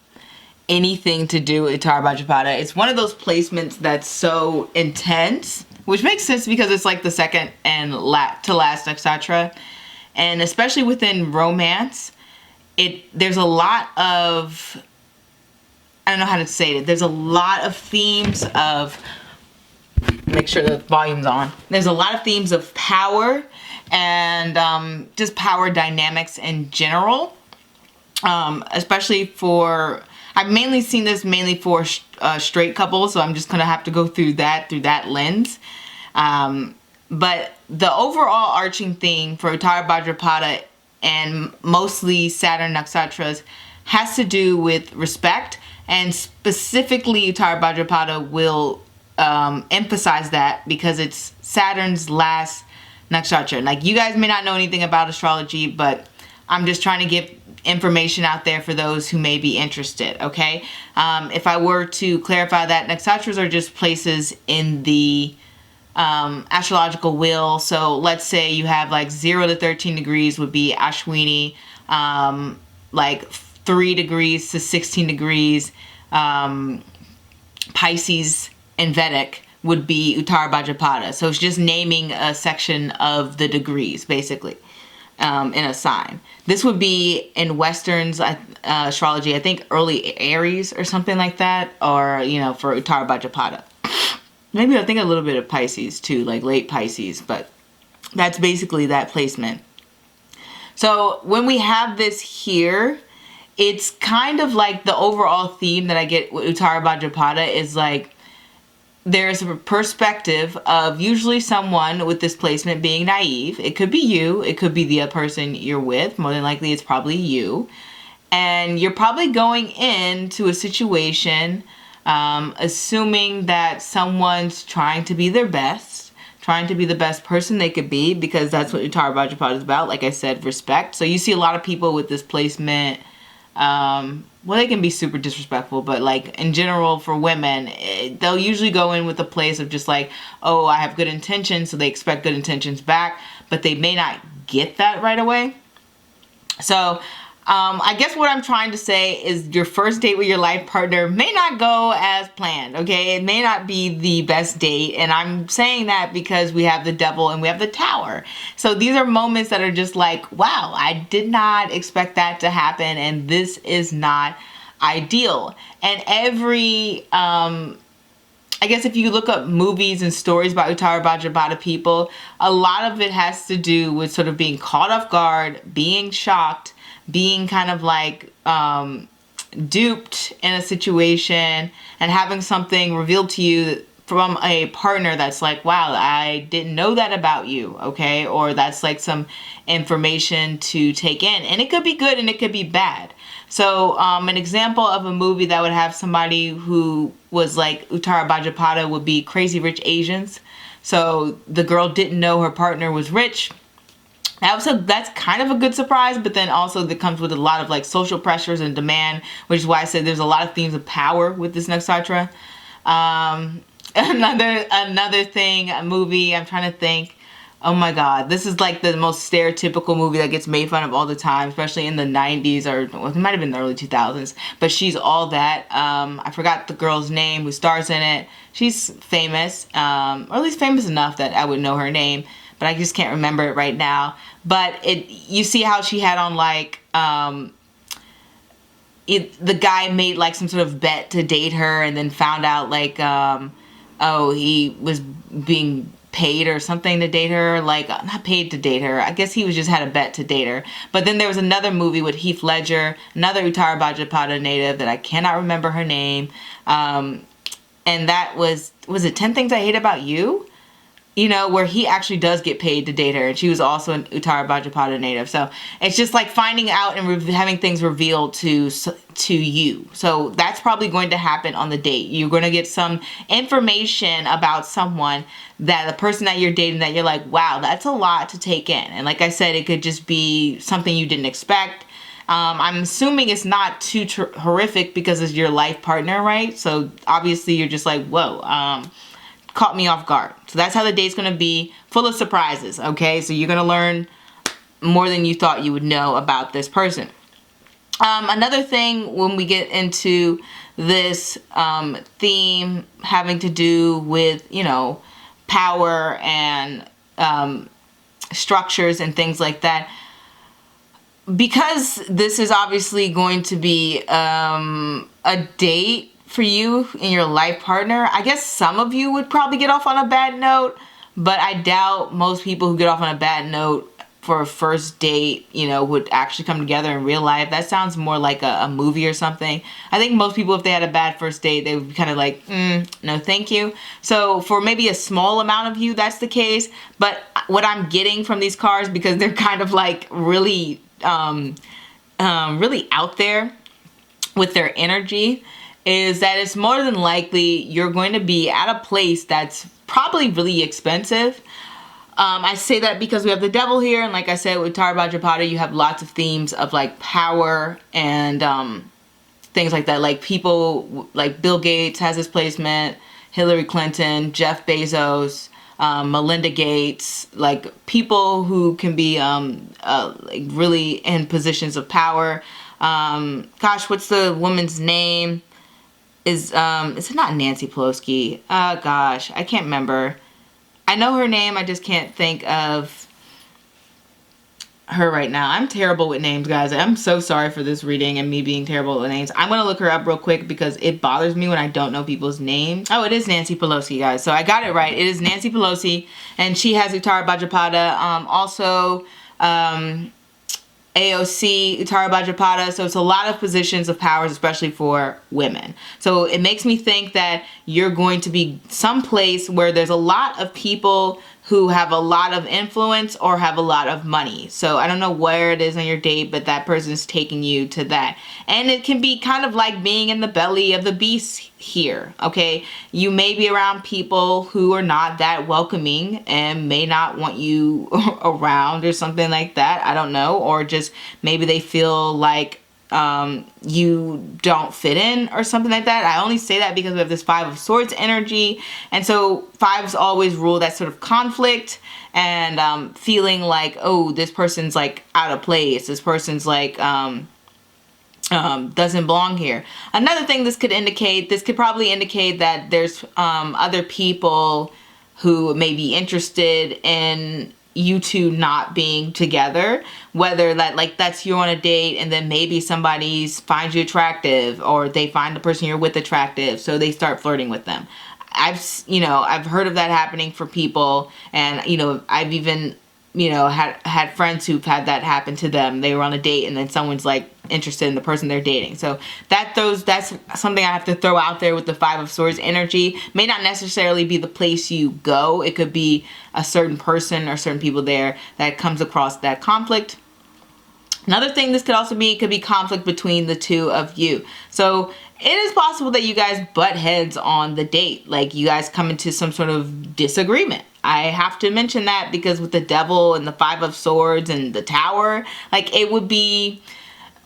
anything to do with Uttara Bhadrapada, it's one of those placements that's so intense. Which makes sense because it's like the second and to last nakshatra. And especially within romance, there's a lot of, I don't know how to say it. There's a lot of themes of, make sure the volume's on. There's a lot of themes of power and just power dynamics in general. Especially for, I've mainly seen this mainly for straight couples, so I'm just going to have to go through that lens. But the overall arching theme for Uttara Bhadrapada and mostly Saturn nakshatras has to do with respect And specifically, Uttara Bhadrapada will emphasize that because it's Saturn's last nakshatra. Like, you guys may not know anything about astrology, but I'm just trying to give information out there for those who may be interested, okay? If I were to clarify that, nakshatras are just places in the astrological wheel. So let's say you have like 0 to 13 degrees would be Ashwini, like 3 degrees to 16 degrees, Pisces and Vedic would be Uttara Bhadrapada. So it's just naming a section of the degrees, basically, in a sign. This would be in Western's astrology, I think early Aries or something like that, or, you know, for Uttara Bhadrapada. Maybe I think a little bit of Pisces too, like late Pisces, but that's basically that placement. So when we have this here, it's kind of like the overall theme that I get with Uttara Bhadrapada is like, there's a perspective of usually someone with this placement being naive. It could be you. It could be the other person you're with. More than likely, it's probably you. And you're probably going into a situation assuming that someone's trying to be their best, trying to be the best person they could be, because that's what Uttara Bhadrapada is about. Like I said, respect. So you see a lot of people with this placement, well, they can be super disrespectful, but like in general for women, they'll usually go in with a place of just like, oh, I have good intentions, so they expect good intentions back, but they may not get that right away. So I guess what I'm trying to say is your first date with your life partner may not go as planned, okay? It may not be the best date, and I'm saying that because we have the Devil and we have the Tower. So these are moments that are just like, wow, I did not expect that to happen, and this is not ideal. And every, I guess if you look up movies and stories about Uttara Bhadrapada people, a lot of it has to do with sort of being caught off guard, being shocked, being kind of like duped in a situation, and having something revealed to you from a partner that's like, wow, I didn't know that about you, okay? Or that's like some information to take in. And it could be good and it could be bad. So an example of a movie that would have somebody who was like Uttara Bhadrapada would be Crazy Rich Asians. So the girl didn't know her partner was rich. That's kind of a good surprise, but then also that comes with a lot of like social pressures and demand, which is why I said there's a lot of themes of power with this nakshatra. Another thing, a movie, I'm trying to think. Oh my God, this is like the most stereotypical movie that gets made fun of all the time, especially in the 90s, or well, it might have been the early 2000s, but She's All That. I forgot the girl's name who stars in it. She's famous, or at least famous enough that I would know her name, but I just can't remember it right now. But you see how she had on like, the guy made like some sort of bet to date her, and then found out like, oh, he was being paid or something to date her, like not paid to date her. I guess he was just had a bet to date her. But then there was another movie with Heath Ledger, another Uttara Bhadrapada native that I cannot remember her name. And that was it 10 Things I Hate About You? You know, where he actually does get paid to date her, and she was also an Uttara Bhadrapada native. So it's just like finding out and having things revealed to you. So that's probably going to happen on the date. You're going to get some information about someone, that the person that you're dating, that you're like, wow, that's a lot to take in. And like I said, it could just be something you didn't expect. I'm assuming it's not too horrific because it's your life partner, right? So obviously you're just like, whoa, caught me off guard. So that's how the date's going to be, full of surprises, okay? So you're going to learn more than you thought you would know about this person. Another thing when we get into this theme having to do with, you know, power and structures and things like that, because this is obviously going to be a date for you and your life partner, I guess some of you would probably get off on a bad note, but I doubt most people who get off on a bad note for a first date, you know, would actually come together in real life. That sounds more like a movie or something. I think most people, if they had a bad first date, they would be kind of like, no thank you. So for maybe a small amount of you, that's the case. But what I'm getting from these cards, because they're kind of like really out there with their energy, is that it's more than likely you're going to be at a place that's probably really expensive. I say that because we have the devil here, and like I said, with Tarot by Japata, you have lots of themes of like power and things like that. Like people like Bill Gates has his placement, Hillary Clinton, Jeff Bezos, Melinda Gates, like people who can be like really in positions of power. Gosh, what's the woman's name? Is it not Nancy Pelosi? Gosh, I can't remember. I know her name, I just can't think of her right now. I'm terrible with names, guys. I'm so sorry for this reading and me being terrible with names. I'm going to look her up real quick because it bothers me when I don't know people's names. Oh, it is Nancy Pelosi, guys. So I got it right. It is Nancy Pelosi, and she has Uttara Bhadrapada. Also, AOC, Uttara Bhadrapada. So it's a lot of positions of powers, especially for women. So it makes me think that you're going to be someplace where there's a lot of people who have a lot of influence or have a lot of money. So I don't know where it is on your date, but that person's taking you to that. And it can be kind of like being in the belly of the beast here, okay? You may be around people who are not that welcoming and may not want you around or something like that. I don't know. Or just maybe they feel like you don't fit in or something like that. I only say that because we have this Five of Swords energy, and so fives always rule that sort of conflict and feeling like, oh, this person's like out of place, this person's like doesn't belong here. Another thing this could probably indicate that there's other people who may be interested in you two not being together, whether that like that's you on a date and then maybe somebody finds you attractive or they find the person you're with attractive, so they start flirting with them. I've heard of that happening for people, and I've even had friends who've had that happen to them. They were on a date and then someone's like interested in the person they're dating. So that's something I have to throw out there with the Five of Swords energy. May not necessarily be the place you go. It could be a certain person or certain people there that comes across that conflict. Another thing this could also be, it could be conflict between the two of you. So it is possible that you guys butt heads on the date. Like you guys come into some sort of disagreement. I have to mention that because with the devil and the Five of Swords and the Tower, like it would be,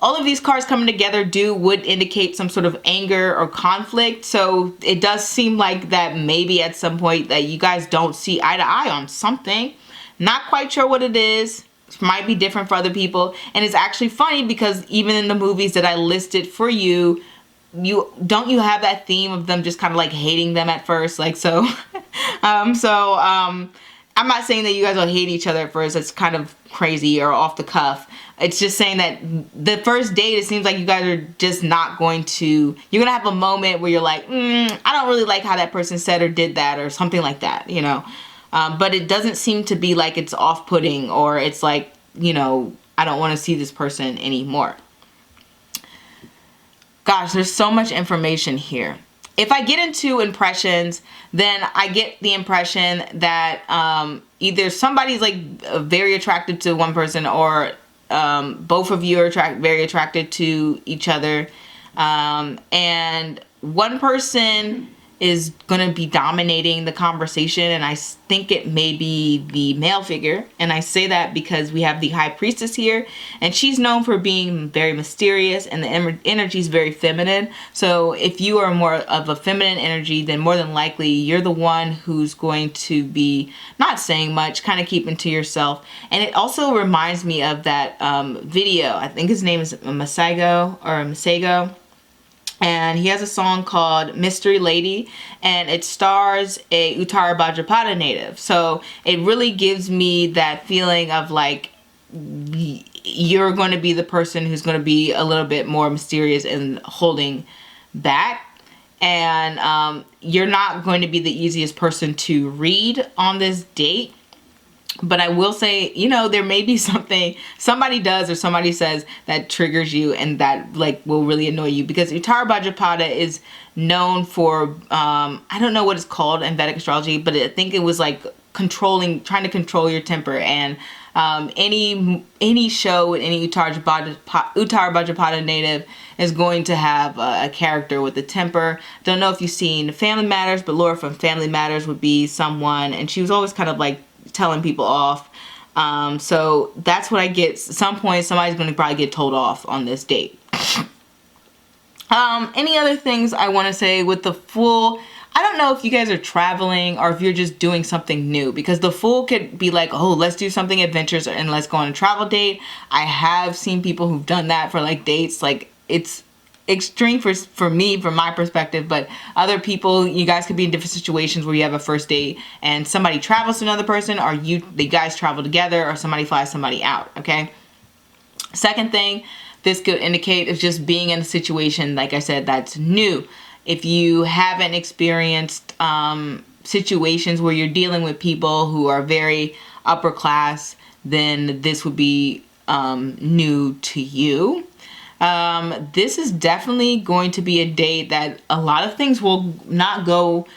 all of these cards coming together would indicate some sort of anger or conflict. So it does seem like that maybe at some point that you guys don't see eye to eye on something. Not quite sure what it is. It might be different for other people. And it's actually funny because even in the movies that I listed for you, you have that theme of them just kind of like hating them at first, like so. I'm not saying that you guys will hate each other at first. It's kind of crazy or off the cuff. It's just saying that the first date, it seems like you guys are just not going to, you're gonna have a moment where you're like, I don't really like how that person said or did that or something like that, but it doesn't seem to be like it's off-putting or it's like, I don't want to see this person anymore. Gosh, there's so much information here. If I get into impressions, then I get the impression that either somebody's like very attracted to one person or both of you are very attracted to each other. And one person is going to be dominating the conversation, and I think it may be the male figure. And I say that because we have the High Priestess here, and she's known for being very mysterious, and the energy is very feminine. So if you are more of a feminine energy, then more than likely you're the one who's going to be not saying much, kind of keeping to yourself. And it also reminds me of that video. I think his name is Masego. And he has a song called Mystery Lady, and it stars a Uttara Bhadrapada native. So it really gives me that feeling of like you're going to be the person who's going to be a little bit more mysterious and holding back. And you're not going to be the easiest person to read on this date. But I will say, there may be something somebody does or somebody says that triggers you and that like will really annoy you, because Uttara Bhadrapada is known for, I don't know what it's called in Vedic astrology, but I think it was like trying to control your temper. And any show with any Uttar Bhadrapada native is going to have a character with a temper. Don't know if you've seen Family Matters, but Laura from Family Matters would be someone, and she was always kind of like telling people off. So that's what I get. At some point, somebody's going to probably get told off on this date. Any other things I want to say with the Fool? I don't know if you guys are traveling or if you're just doing something new, because the Fool could be like, oh, let's do something adventurous and let's go on a travel date. I have seen people who've done that for like dates. Like, it's extreme for me, from my perspective, but other people, you guys could be in different situations where you have a first date and somebody travels to another person, or the guys travel together, or somebody flies somebody out. Okay. Second thing this could indicate is just being in a situation, like I said, that's new. If you haven't experienced situations where you're dealing with people who are very upper class, then this would be new to you. This is definitely going to be a date that a lot of things will not go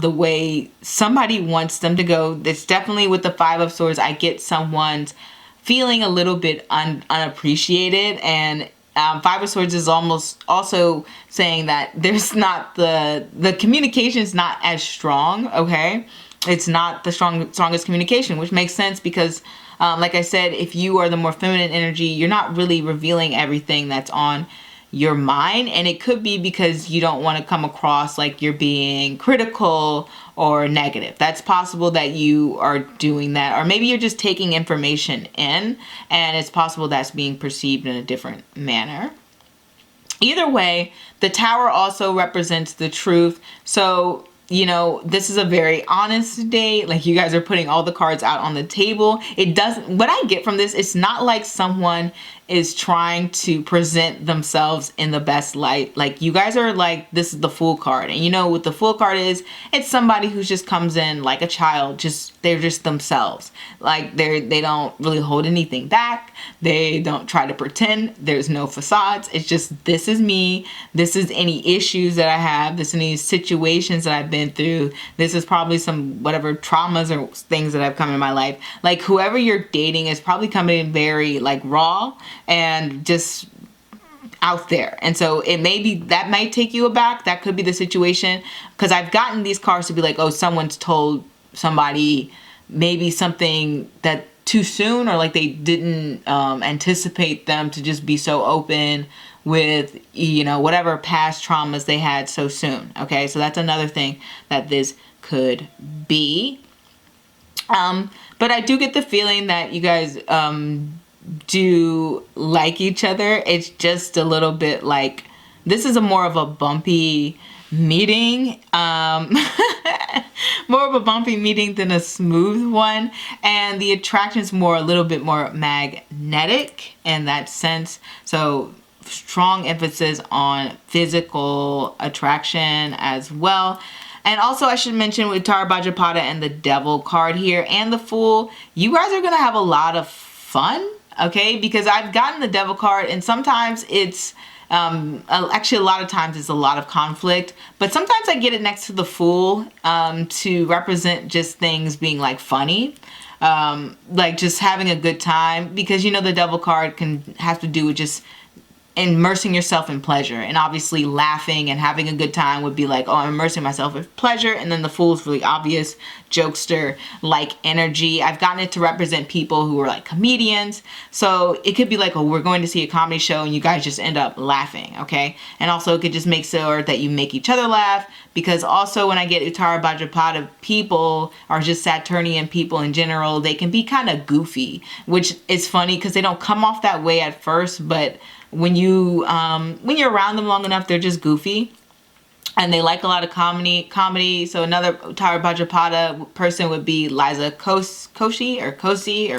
the way somebody wants them to go. It's definitely with the Five of Swords, I get someone's feeling a little bit unappreciated, and Five of Swords is almost also saying that there's not the communication is not as strong. Okay, it's not the strongest communication, which makes sense because like I said, if you are the more feminine energy, you're not really revealing everything that's on your mind, and it could be because you don't want to come across like you're being critical or negative. That's possible that you are doing that, or maybe you're just taking information in and it's possible that's being perceived in a different manner. Either way, the Tower also represents the truth. So, you know, this is a very honest date. Like, you guys are putting all the cards out on the table. It doesn't, what I get from this, it's not like someone is trying to present themselves in the best light. Like, you guys are like, this is the Fool card. And you know what the Fool card is? It's somebody who just comes in like a child. They're just themselves. Like, they don't really hold anything back. They don't try to pretend. There's no facades. It's just, this is me. This is any issues that I have. This is any situations that I've been through. This is probably some whatever traumas or things that have come in my life. Like, whoever you're dating is probably coming in very like raw and just out there. And so it may be, that might take you aback. That could be the situation, because I've gotten these cards to be like, oh, someone's told somebody maybe something that too soon, or like they didn't anticipate them to just be so open with, you know, whatever past traumas they had so soon. Okay, so that's another thing that this could be. But I do get the feeling that you guys do like each other. It's just a little bit like, this is more of a bumpy meeting, more of a bumpy meeting than a smooth one, and the attraction's a little bit more magnetic in that sense. So strong emphasis on physical attraction as well. And also, I should mention, with Tara Bhadrapada and the Devil card here and the Fool, you guys are gonna have a lot of fun. Okay, because I've gotten the Devil card, and sometimes it's actually a lot of times it's a lot of conflict, but sometimes I get it next to the Fool to represent just things being like funny, like just having a good time, because you know the Devil card can have to do with just immersing yourself in pleasure, and obviously laughing and having a good time would be like, oh, I'm immersing myself in pleasure. And then the Fool's really obvious jokester like energy. I've gotten it to represent people who are like comedians, so it could be like, oh, we're going to see a comedy show and you guys just end up laughing. Okay, and also it could just make sure that you make each other laugh, because also when I get Uttara Bhadrapada people, or just Saturnian people in general, they can be kind of goofy, which is funny because they don't come off that way at first, but when you're around them long enough, they're just goofy, and they like a lot of comedy. So another Uttara Bhadrapada person would be Liza Koshy, or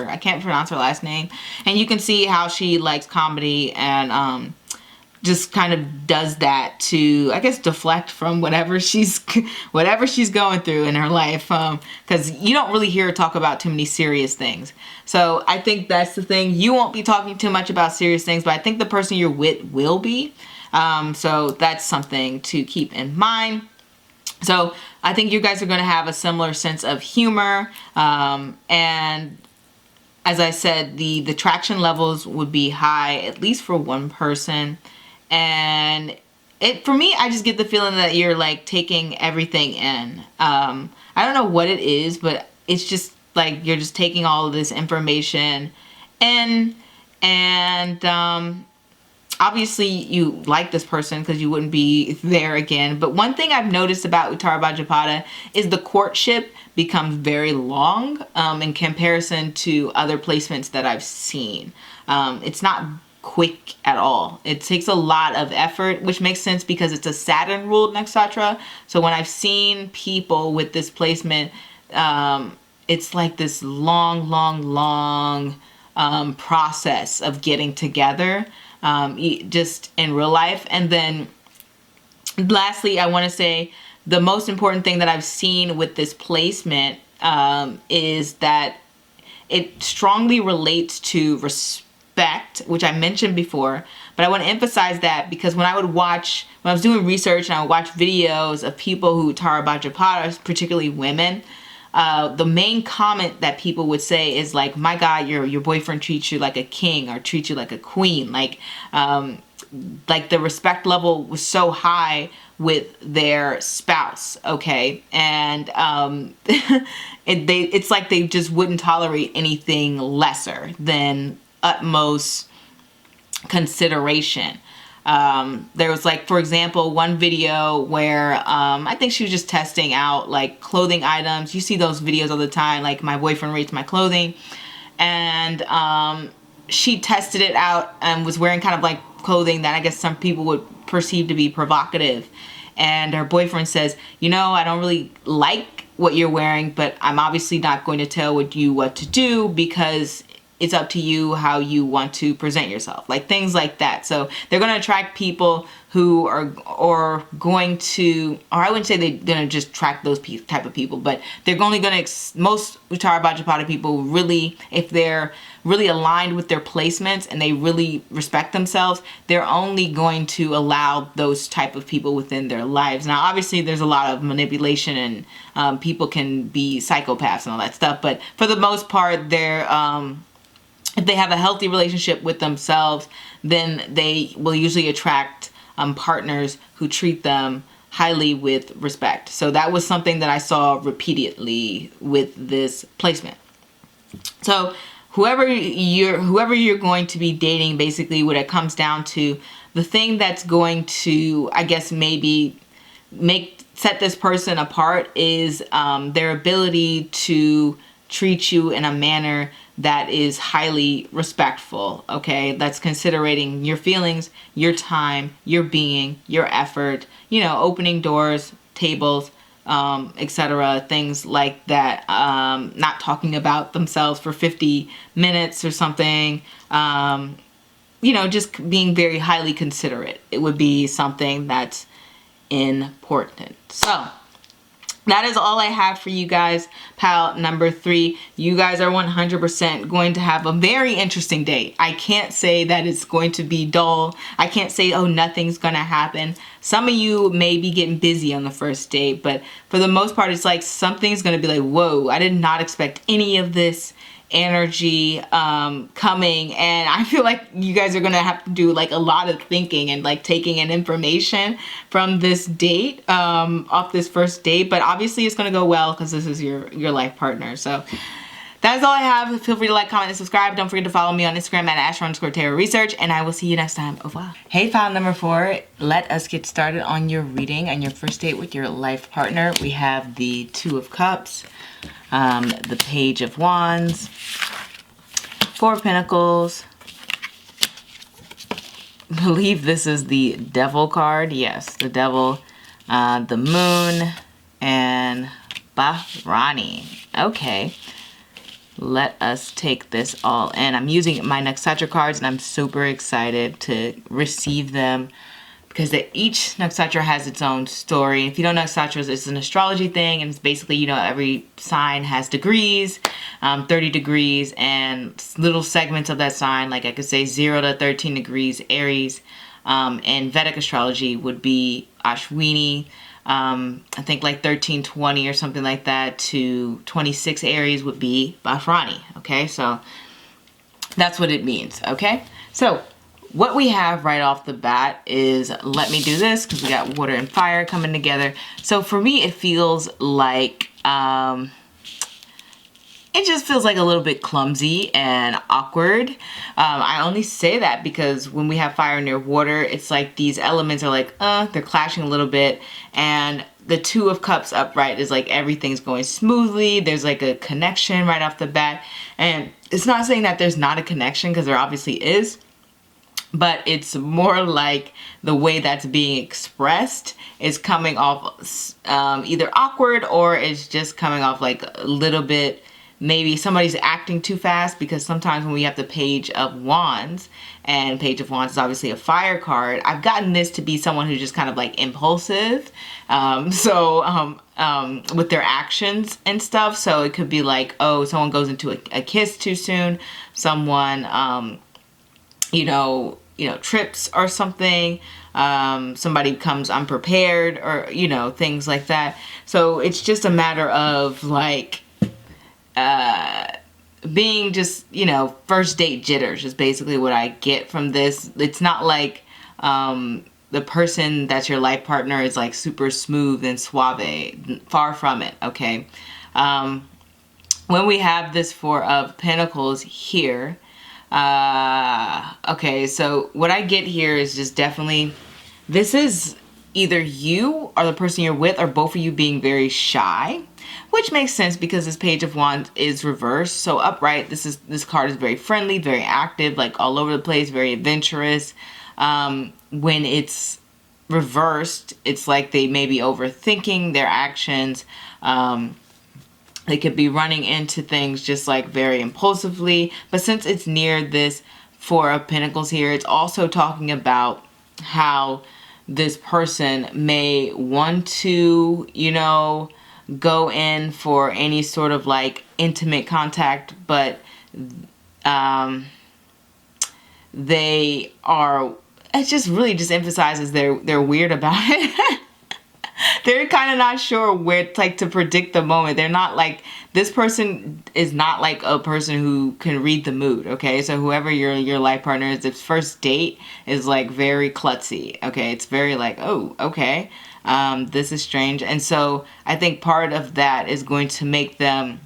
I can't pronounce her last name, and you can see how she likes comedy and just kind of does that to, I guess, deflect from whatever she's going through in her life, because you don't really hear her talk about too many serious things. So I think that's the thing. You won't be talking too much about serious things, but I think the person you're with will be. So that's something to keep in mind. So I think you guys are going to have a similar sense of humor. And as I said, the traction levels would be high, at least for one person. And for me, I just get the feeling that you're like taking everything in. I don't know what it is, but it's just like you're just taking all of this information in. And obviously you like this person because you wouldn't be there again. But one thing I've noticed about Uttara Bhadrapada is the courtship becomes very long in comparison to other placements that I've seen. It's not quick at all. It takes a lot of effort, which makes sense because it's a Saturn ruled nakshatra. So when I've seen people with this placement, it's like this long process of getting together, just in real life. And then lastly, I want to say the most important thing that I've seen with this placement is that it strongly relates to respect, which I mentioned before, but I want to emphasize that because when I was doing research and I would watch videos of people who Uttara Bhadrapada, particularly women, the main comment that people would say is like, my God, your boyfriend treats you like a king or treats you like a queen. Like the respect level was so high with their spouse, okay? And it's like they just wouldn't tolerate anything lesser than utmost consideration. There was like, for example, one video where I think she was just testing out like clothing items. You see those videos all the time, like my boyfriend rates my clothing. And she tested it out and was wearing kind of like clothing that I guess some people would perceive to be provocative. And her boyfriend says, you know, I don't really like what you're wearing, but I'm obviously not going to tell you what to do because it's up to you how you want to present yourself. Like things like that. So they're going to attract people who are going to, or I wouldn't say they're going to just attract those type of people, but they're only going to, most Uttara Bhadrapada people really, if they're really aligned with their placements and they really respect themselves, they're only going to allow those type of people within their lives. Now, obviously there's a lot of manipulation and people can be psychopaths and all that stuff, but for the most part, they're, if they have a healthy relationship with themselves, then they will usually attract partners who treat them highly with respect. So that was something that I saw repeatedly with this placement. So whoever you're going to be dating, basically what it comes down to, the thing that's going to, I guess, maybe set this person apart is their ability to treat you in a manner that is highly respectful, okay? That's considering your feelings, your time, your being, your effort, you know, opening doors, tables, etc., things like that. Not talking about themselves for 50 minutes or something. You know, just being very highly considerate. It would be something that's important. So that is all I have for you guys, pile number 3. You guys are 100% going to have a very interesting day. I can't say that it's going to be dull. I can't say, oh, nothing's going to happen. Some of you may be getting busy on the first date, but for the most part, it's like something's going to be like, whoa, I did not expect any of this energy coming, and I feel like you guys are gonna have to do like a lot of thinking and like taking in information from this date, off this first date. But obviously it's gonna go well because this is your life partner. So that is all I have. Feel free to like, comment, and subscribe. Don't forget to follow me on Instagram at Astro_Tarot Research, and I will see you next time. Au revoir. Hey, file number 4. Let us get started on your reading and your first date with your life partner. We have the 2 of Cups, the Page of Wands, 4 of Pentacles. I believe this is the Devil card. Yes, the Devil, the Moon, and Bharani. Okay. Let us take this all in. I'm using my nakshatra cards and I'm super excited to receive them because each nakshatra has its own story. If you don't know nakshatras, it's an astrology thing, and it's basically, you know, every sign has degrees, 30 degrees, and little segments of that sign, like I could say 0 to 13 degrees Aries, and Vedic astrology would be Ashwini, I think like 1320 or something like that to 26 Aries would be Bafrani. Okay, so that's what it means. Okay, so what we have right off the bat is, let me do this because we got water and fire coming together. So for me, it feels like, it just feels like a little bit clumsy and awkward. I only say that because when we have fire near water, it's like these elements are like, they're clashing a little bit. And the Two of Cups upright is like everything's going smoothly. There's like a connection right off the bat. And it's not saying that there's not a connection, because there obviously is. But it's more like the way that's being expressed is coming off either awkward, or it's just coming off like a little bit, maybe somebody's acting too fast, because sometimes when we have the Page of Wands, and Page of Wands is obviously a fire card, I've gotten this to be someone who's just kind of like impulsive. With their actions and stuff. So it could be like, oh, someone goes into a kiss too soon. Someone, trips or something. Somebody comes unprepared, or, things like that. So it's just a matter of like, being just, first date jitters is basically what I get from this. It's not like, the person that's your life partner is like super smooth and suave. Far from it. Okay. When we have this Four of Pentacles here, okay, so what I get here is just definitely, this is either you or the person you're with, or both of you being very shy, which makes sense because this Page of Wands is reversed. So upright, this card is very friendly, very active, like all over the place, very adventurous. When it's reversed, it's like they may be overthinking their actions. They could be running into things just like very impulsively. But since it's near this Four of Pentacles here, it's also talking about how this person may want to, go in for any sort of like intimate contact, but they are, it just really just emphasizes they're weird about it. They're kind of not sure where to predict the moment. They're not like, this person is not like a person who can read the mood. Okay, so whoever your life partner is, this first date is like very klutzy. Okay, it's very like, oh, okay, this is strange. And so I think part of that is going to make them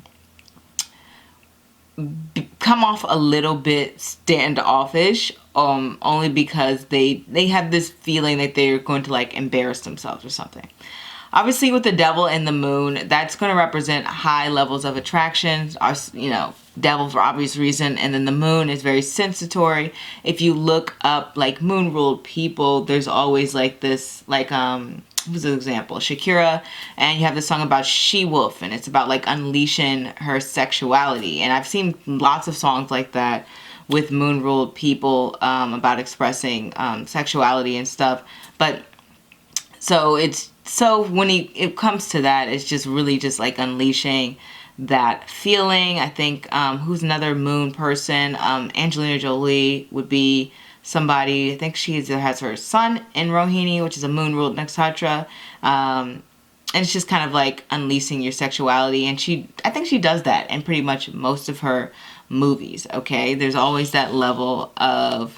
come off a little bit standoffish, only because they have this feeling that they're going to like embarrass themselves or something. Obviously with the Devil and the Moon, that's going to represent high levels of attraction, Devil for obvious reason, and then the Moon is very sensatory. If you look up like moon ruled people, there's always like this, like who's an example? Shakira, and you have this song about she-wolf, and it's about like unleashing her sexuality. And I've seen lots of songs like that with moon-ruled people, about expressing sexuality and stuff. But so when it comes to that, it's just really just like unleashing that feeling. I think who's another moon person? Angelina Jolie would be somebody. I think she has her sun in Rohini, which is a moon ruled nakshatra. And it's just kind of like unleashing your sexuality. And I think she does that in pretty much most of her movies. Okay, there's always that level of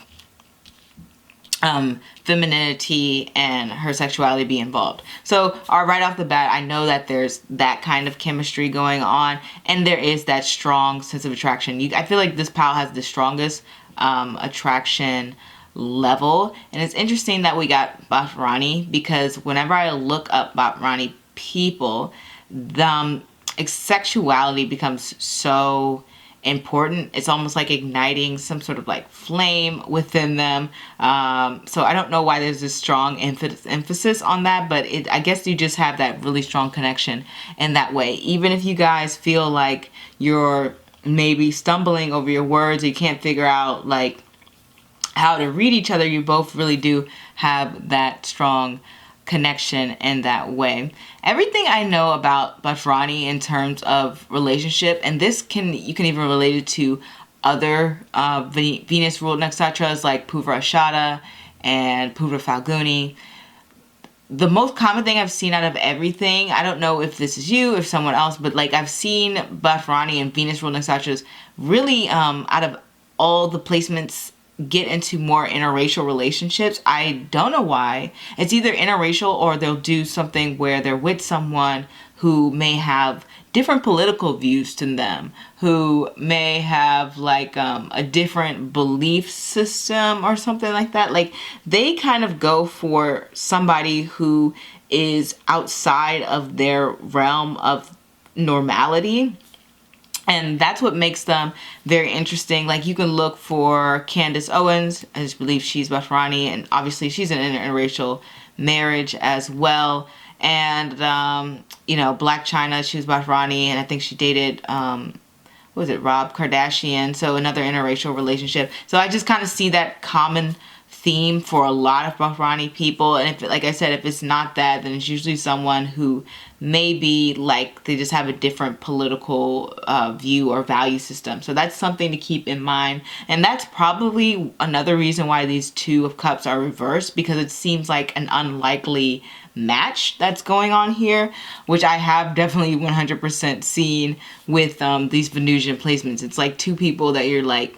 femininity and her sexuality be involved. So right off the bat, I know that there's that kind of chemistry going on, and there is that strong sense of attraction. I feel like this pile has the strongest attraction level. And it's interesting that we got Bafrani, because whenever I look up Bafrani people, the sexuality becomes so important. It's almost like igniting some sort of like flame within them. So I don't know why there's this strong emphasis on that, but I guess you just have that really strong connection in that way. Even if you guys feel like you're maybe stumbling over your words, or you can't figure out like how to read each other, you both really do have that strong connection in that way. Everything I know about Bafrani in terms of relationship, and you can even relate it to other Venus ruled nakshatras like Purva Ashada and Purva Falguni. the most common thing I've seen out of everything, I don't know if this is you, if someone else, but like I've seen Bharani and Venus ruled nakshatras really out of all the placements get into more interracial relationships. I don't know why. It's either interracial or they'll do something where they're with someone who may have different political views to them, who may have like a different belief system or something like that. Like they kind of go for somebody who is outside of their realm of normality. And that's what makes them very interesting. Like you can look for Candace Owens. I just believe she's Bharani, and obviously she's in an interracial marriage as well. And you know, Black China, she was Bharani, and I think she dated what was it, Rob Kardashian, so another interracial relationship. So I just kind of see that common theme for a lot of Bharani people. And if, like I said, if it's not that, then it's usually someone who maybe like they just have a different political view or value system. So that's something to keep in mind. And that's probably another reason why these Two of Cups are reversed, because it seems like an unlikely match that's going on here, which I have definitely 100% seen with these Venusian placements. It's like two people that you're like,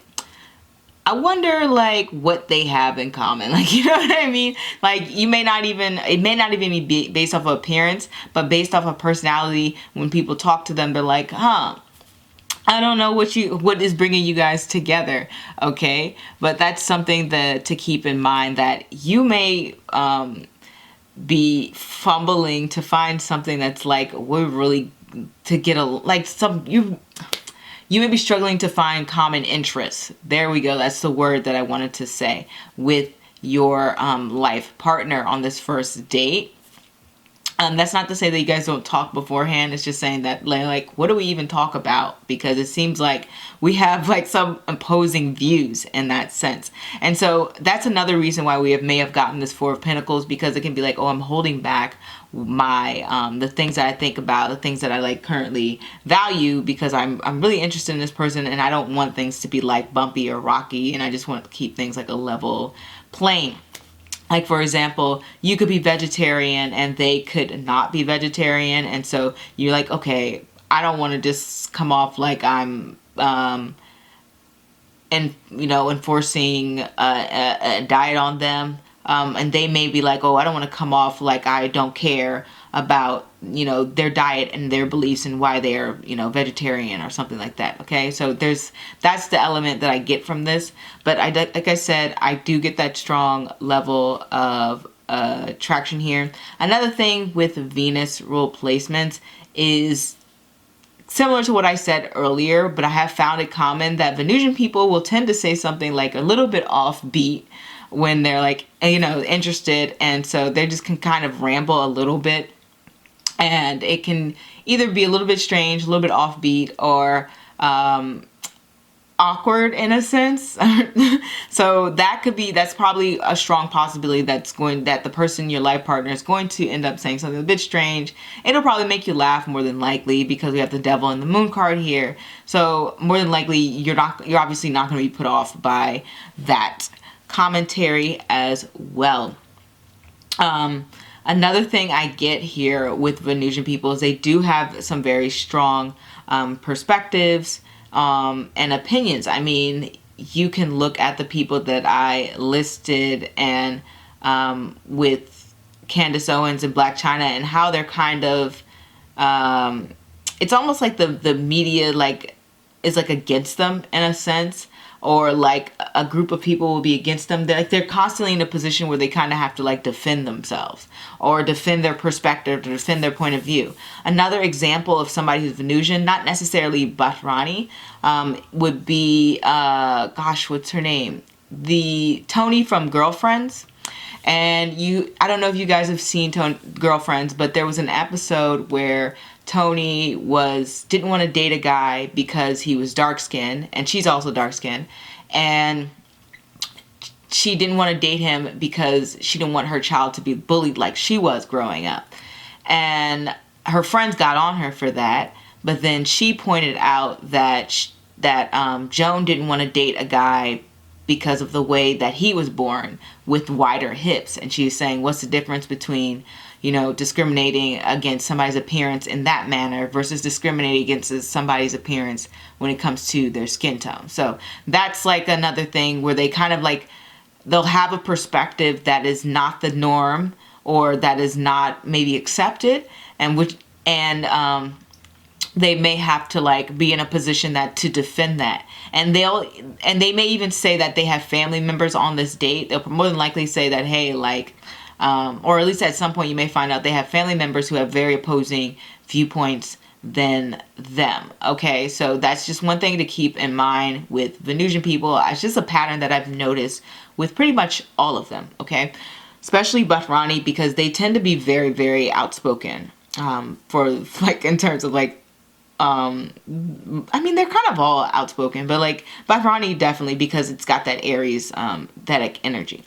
I wonder like what they have in common. Like, you know what I mean? Like you may not even, it may not even be based off of appearance, but based off of personality. When people talk to them, they're like, huh, I don't know what is bringing you guys together. Okay. But that's something to keep in mind, that you may, be fumbling to find something that's like, we're really to get a, like some, you may be struggling to find common interests. There we go. That's the word that I wanted to say with your life partner on this first date. That's not to say that you guys don't talk beforehand. It's just saying that, like, what do we even talk about? Because it seems like we have like some opposing views in that sense. And so that's another reason why we may have gotten this Four of Pentacles, because it can be like, oh, I'm holding back my the things that I think about, the things that I like currently value, because I'm really interested in this person and I don't want things to be like bumpy or rocky, and I just want to keep things like a level plane. Like, for example, you could be vegetarian and they could not be vegetarian. And so you're like, okay, I don't want to just come off like I'm, enforcing a diet on them. And they may be like, oh, I don't want to come off like I don't care about, their diet and their beliefs and why they're, vegetarian or something like that. Okay. So that's the element that I get from this. But like I said, I do get that strong level of attraction here. Another thing with Venus rule placements is similar to what I said earlier, but I have found it common that Venusian people will tend to say something like a little bit offbeat when they're like, interested. And so they just can kind of ramble a little bit. And it can either be a little bit strange, a little bit offbeat, or awkward in a sense. So that's probably a strong possibility that the person, your life partner, is going to end up saying something a bit strange. It'll probably make you laugh more than likely, because we have the Devil and the Moon card here. So more than likely, you're obviously not going to be put off by that commentary as well. Another thing I get here with Venusian people is they do have some very strong perspectives and opinions. I mean, you can look at the people that I listed and with Candace Owens and Black China, and how they're kind of, it's almost like the media is like against them in a sense, or like a group of people will be against them. They're constantly in a position where they kind of have to like defend themselves or defend their perspective, to defend their point of view. Another example of somebody who's Venusian, not necessarily Bharani, would be, what's her name? The Tony from Girlfriends. And I don't know if you guys have seen Girlfriends, but there was an episode where Tony didn't want to date a guy because he was dark skinned, and she's also dark skinned, and she didn't want to date him because she didn't want her child to be bullied like she was growing up. And her friends got on her for that, but then she pointed out that Joan didn't want to date a guy because of the way that he was born with wider hips. And she's saying, what's the difference between, you know, discriminating against somebody's appearance in that manner versus discriminating against somebody's appearance when it comes to their skin tone. So that's like another thing where they kind of like, they'll have a perspective that is not the norm or that is not maybe accepted, and they may have to like be in a position that to defend that. And they may even say that they have family members on this date. They'll more than likely say that, hey, like, or at least at some point you may find out they have family members who have very opposing viewpoints than them. Okay, so that's just one thing to keep in mind with Venusian people. It's just a pattern that I've noticed with pretty much all of them. Okay, especially Bharani, because they tend to be very, very outspoken. For like in terms of like, I mean, they're kind of all outspoken, but like Bharani definitely, because it's got that Aries, that energy.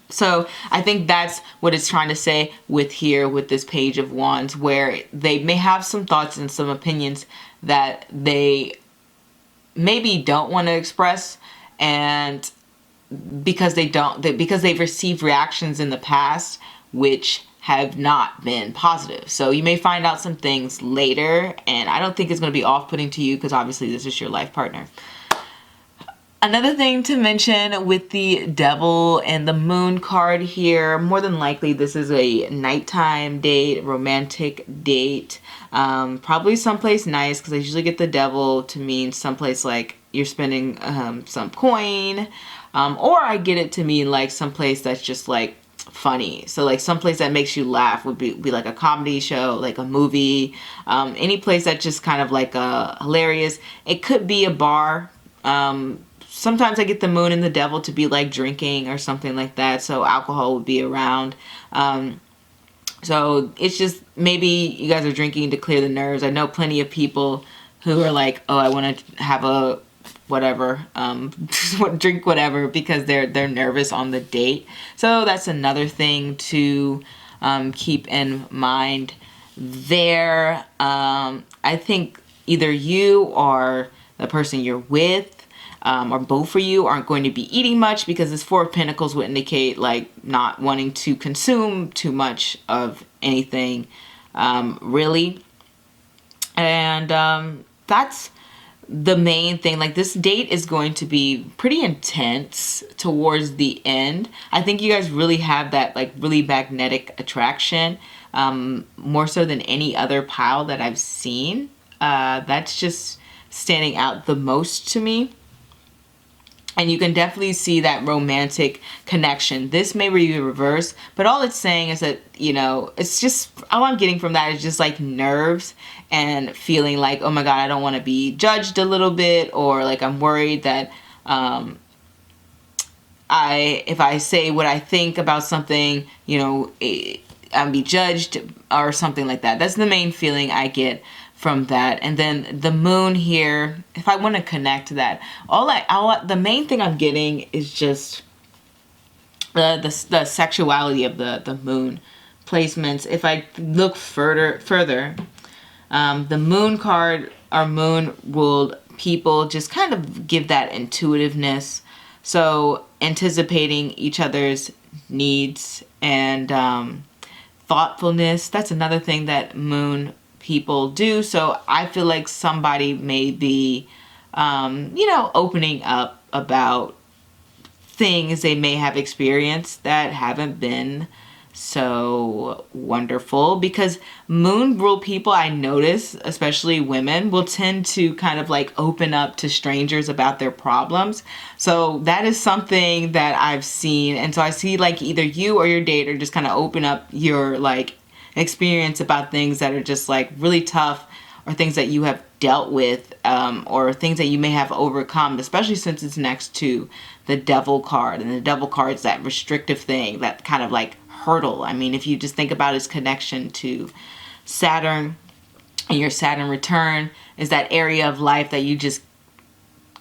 So I think that's what it's trying to say with this Page of Wands, where they may have some thoughts and some opinions that they maybe don't want to express, and because they've received reactions in the past which have not been positive. So you may find out some things later, and I don't think it's going to be off-putting to you because obviously this is your life partner. Another thing to mention with the Devil and the Moon card here, more than likely this is a nighttime date, romantic date, probably someplace nice, because I usually get the Devil to mean someplace like you're spending some coin, or I get it to mean like someplace that's just like funny. So like someplace that makes you laugh would be like a comedy show, like a movie, any place that's just kind of like hilarious. It could be a bar. Sometimes I get the Moon and the Devil to be like drinking or something like that, so alcohol would be around. So it's just maybe you guys are drinking to clear the nerves. I know plenty of people who are like, oh, I want to have a whatever, drink whatever, because they're nervous on the date. So that's another thing to keep in mind there. I think either you or the person you're with, or both of you, aren't going to be eating much, because this Four of Pentacles would indicate like not wanting to consume too much of anything, really. And that's the main thing. Like, this date is going to be pretty intense towards the end. I think you guys really have that like really magnetic attraction, more so than any other pile that I've seen. That's just standing out the most to me. And you can definitely see that romantic connection. This may be reverse, but all it's saying is that, you know, it's just, all I'm getting from that is just like nerves and feeling like, oh my God, I don't want to be judged a little bit, or like I'm worried that if I say what I think about something, you know, I'll be judged or something like that. That's the main feeling I get from that. And then the Moon here, if I want to connect to that, the main thing I'm getting is just the sexuality of the Moon placements. If I look further, the Moon card, our Moon ruled people, just kind of give that intuitiveness. So anticipating each other's needs and thoughtfulness. That's another thing that Moon people do. So I feel like somebody may be, you know, opening up about things they may have experienced that haven't been so wonderful, because Moon rule people, I notice, especially women, will tend to kind of like open up to strangers about their problems. So that is something that I've seen. And so I see like either you or your date are just kind of open up your like experience about things that are just like really tough, or things that you have dealt with, or things that you may have overcome, especially since it's next to the Devil card. And the Devil card is that restrictive thing, that kind of like hurdle. I mean, if you just think about its connection to Saturn, and your Saturn return is that area of life that you just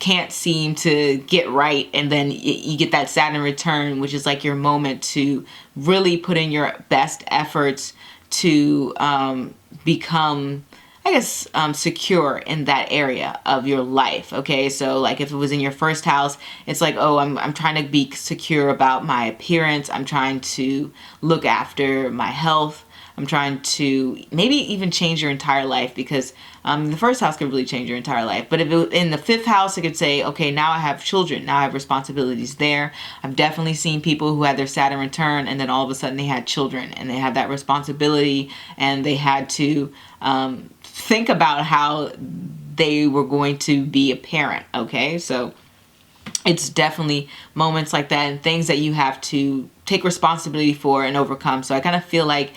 can't seem to get right, and then you get that Saturn return, which is like your moment to really put in your best efforts to become I guess, secure in that area of your life. Okay, so like if it was in your first house, it's like, oh, I'm trying to be secure about my appearance. I'm trying to look after my health. I'm trying to maybe even change your entire life, because the first house could really change your entire life. But if it, in the fifth house, it could say, okay, now I have children. Now I have responsibilities there. I've definitely seen people who had their Saturn return and then all of a sudden they had children and they had that responsibility and they had to think about how they were going to be a parent. Okay, so it's definitely moments like that and things that you have to take responsibility for and overcome. So I kind of feel like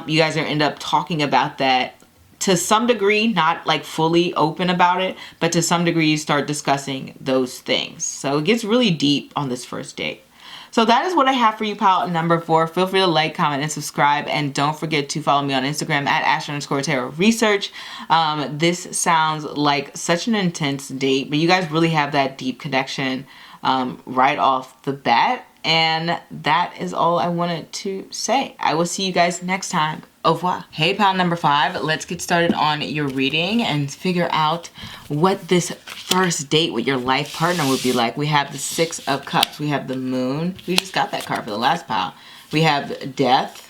you guys are end up talking about that to some degree, not like fully open about it, but to some degree you start discussing those things. So it gets really deep on this first date. So that is what I have for you, pile number 4. Feel free to like, comment, and subscribe. And don't forget to follow me on Instagram at Astro_Tarot Research. This sounds like such an intense date, but you guys really have that deep connection right off the bat. And that is all I wanted to say. I will see you guys next time. Au revoir. Hey, pile number 5. Let's get started on your reading and figure out what this first date with your life partner would be like. We have the 6 of Cups. We have the Moon. We just got that card for the last pile. We have Death.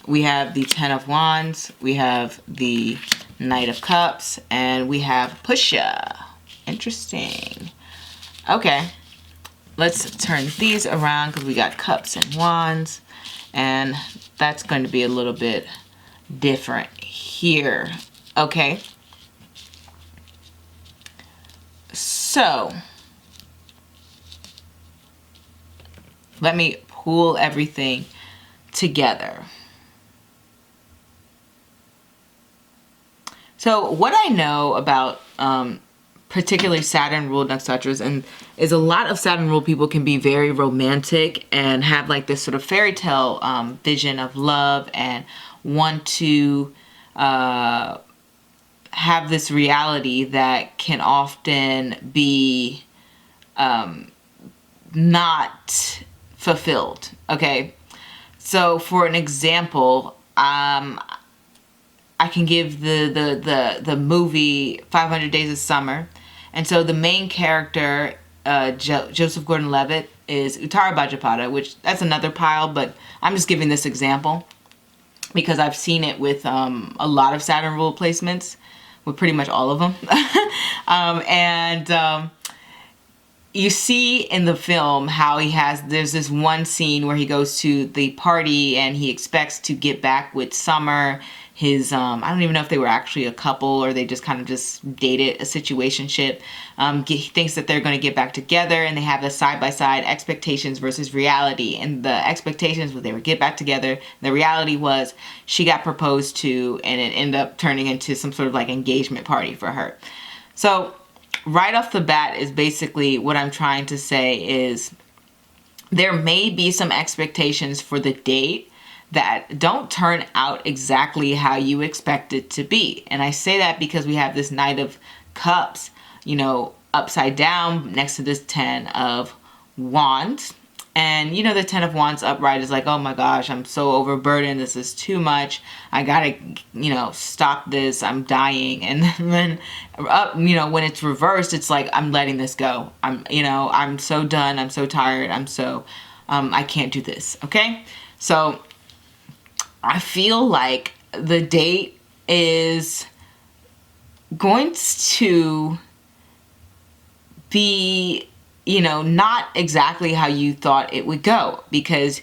We have the 10 of Wands. We have the Knight of Cups. And we have Pusha. Interesting. Okay. Let's turn these around because we got Cups and Wands. And that's going to be a little bit different here. Okay. So, let me pull everything together. So, what I know about particularly Saturn ruled nakshatras, and is a lot of Saturn ruled people can be very romantic and have like this sort of fairy tale vision of love and want to have this reality that can often be not fulfilled. Okay, so for an example, I can give the movie 500 Days of Summer. And so the main character, Joseph Gordon-Levitt, is Uttara Bhajapata, which that's another pile, but I'm just giving this example because I've seen it with a lot of Saturn rule placements, with pretty much all of them. You see in the film how there's this one scene where he goes to the party and he expects to get back with Summer, his, I don't even know if they were actually a couple or they just kind of just dated, a situationship. He thinks that they're going to get back together and they have the side-by-side expectations versus reality. And the expectations was they would get back together. The reality was she got proposed to and it ended up turning into some sort of like engagement party for her. So right off the bat is basically what I'm trying to say is there may be some expectations for the date that don't turn out exactly how you expect it to be. And I say that because we have this Knight of Cups, you know, upside down next to this 10 of Wands. And, you know, the 10 of Wands upright is like, oh my gosh, I'm so overburdened. This is too much. I gotta, you know, stop this. I'm dying. And then up, you know, when it's reversed, it's like, I'm letting this go. I'm so done. I'm so tired. I can't do this. Okay. So I feel like the date is going to be, you know, not exactly how you thought it would go, because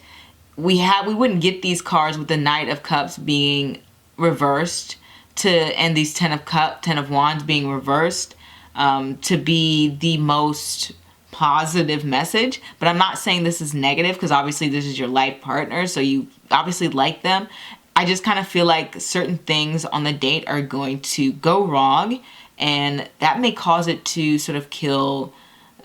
we wouldn't get these cards with the Knight of Cups being reversed and these 10 of Wands being reversed to be the most positive message. But I'm not saying this is negative, because obviously this is your life partner, so you obviously like them. I just kind of feel like certain things on the date are going to go wrong, and that may cause it to sort of kill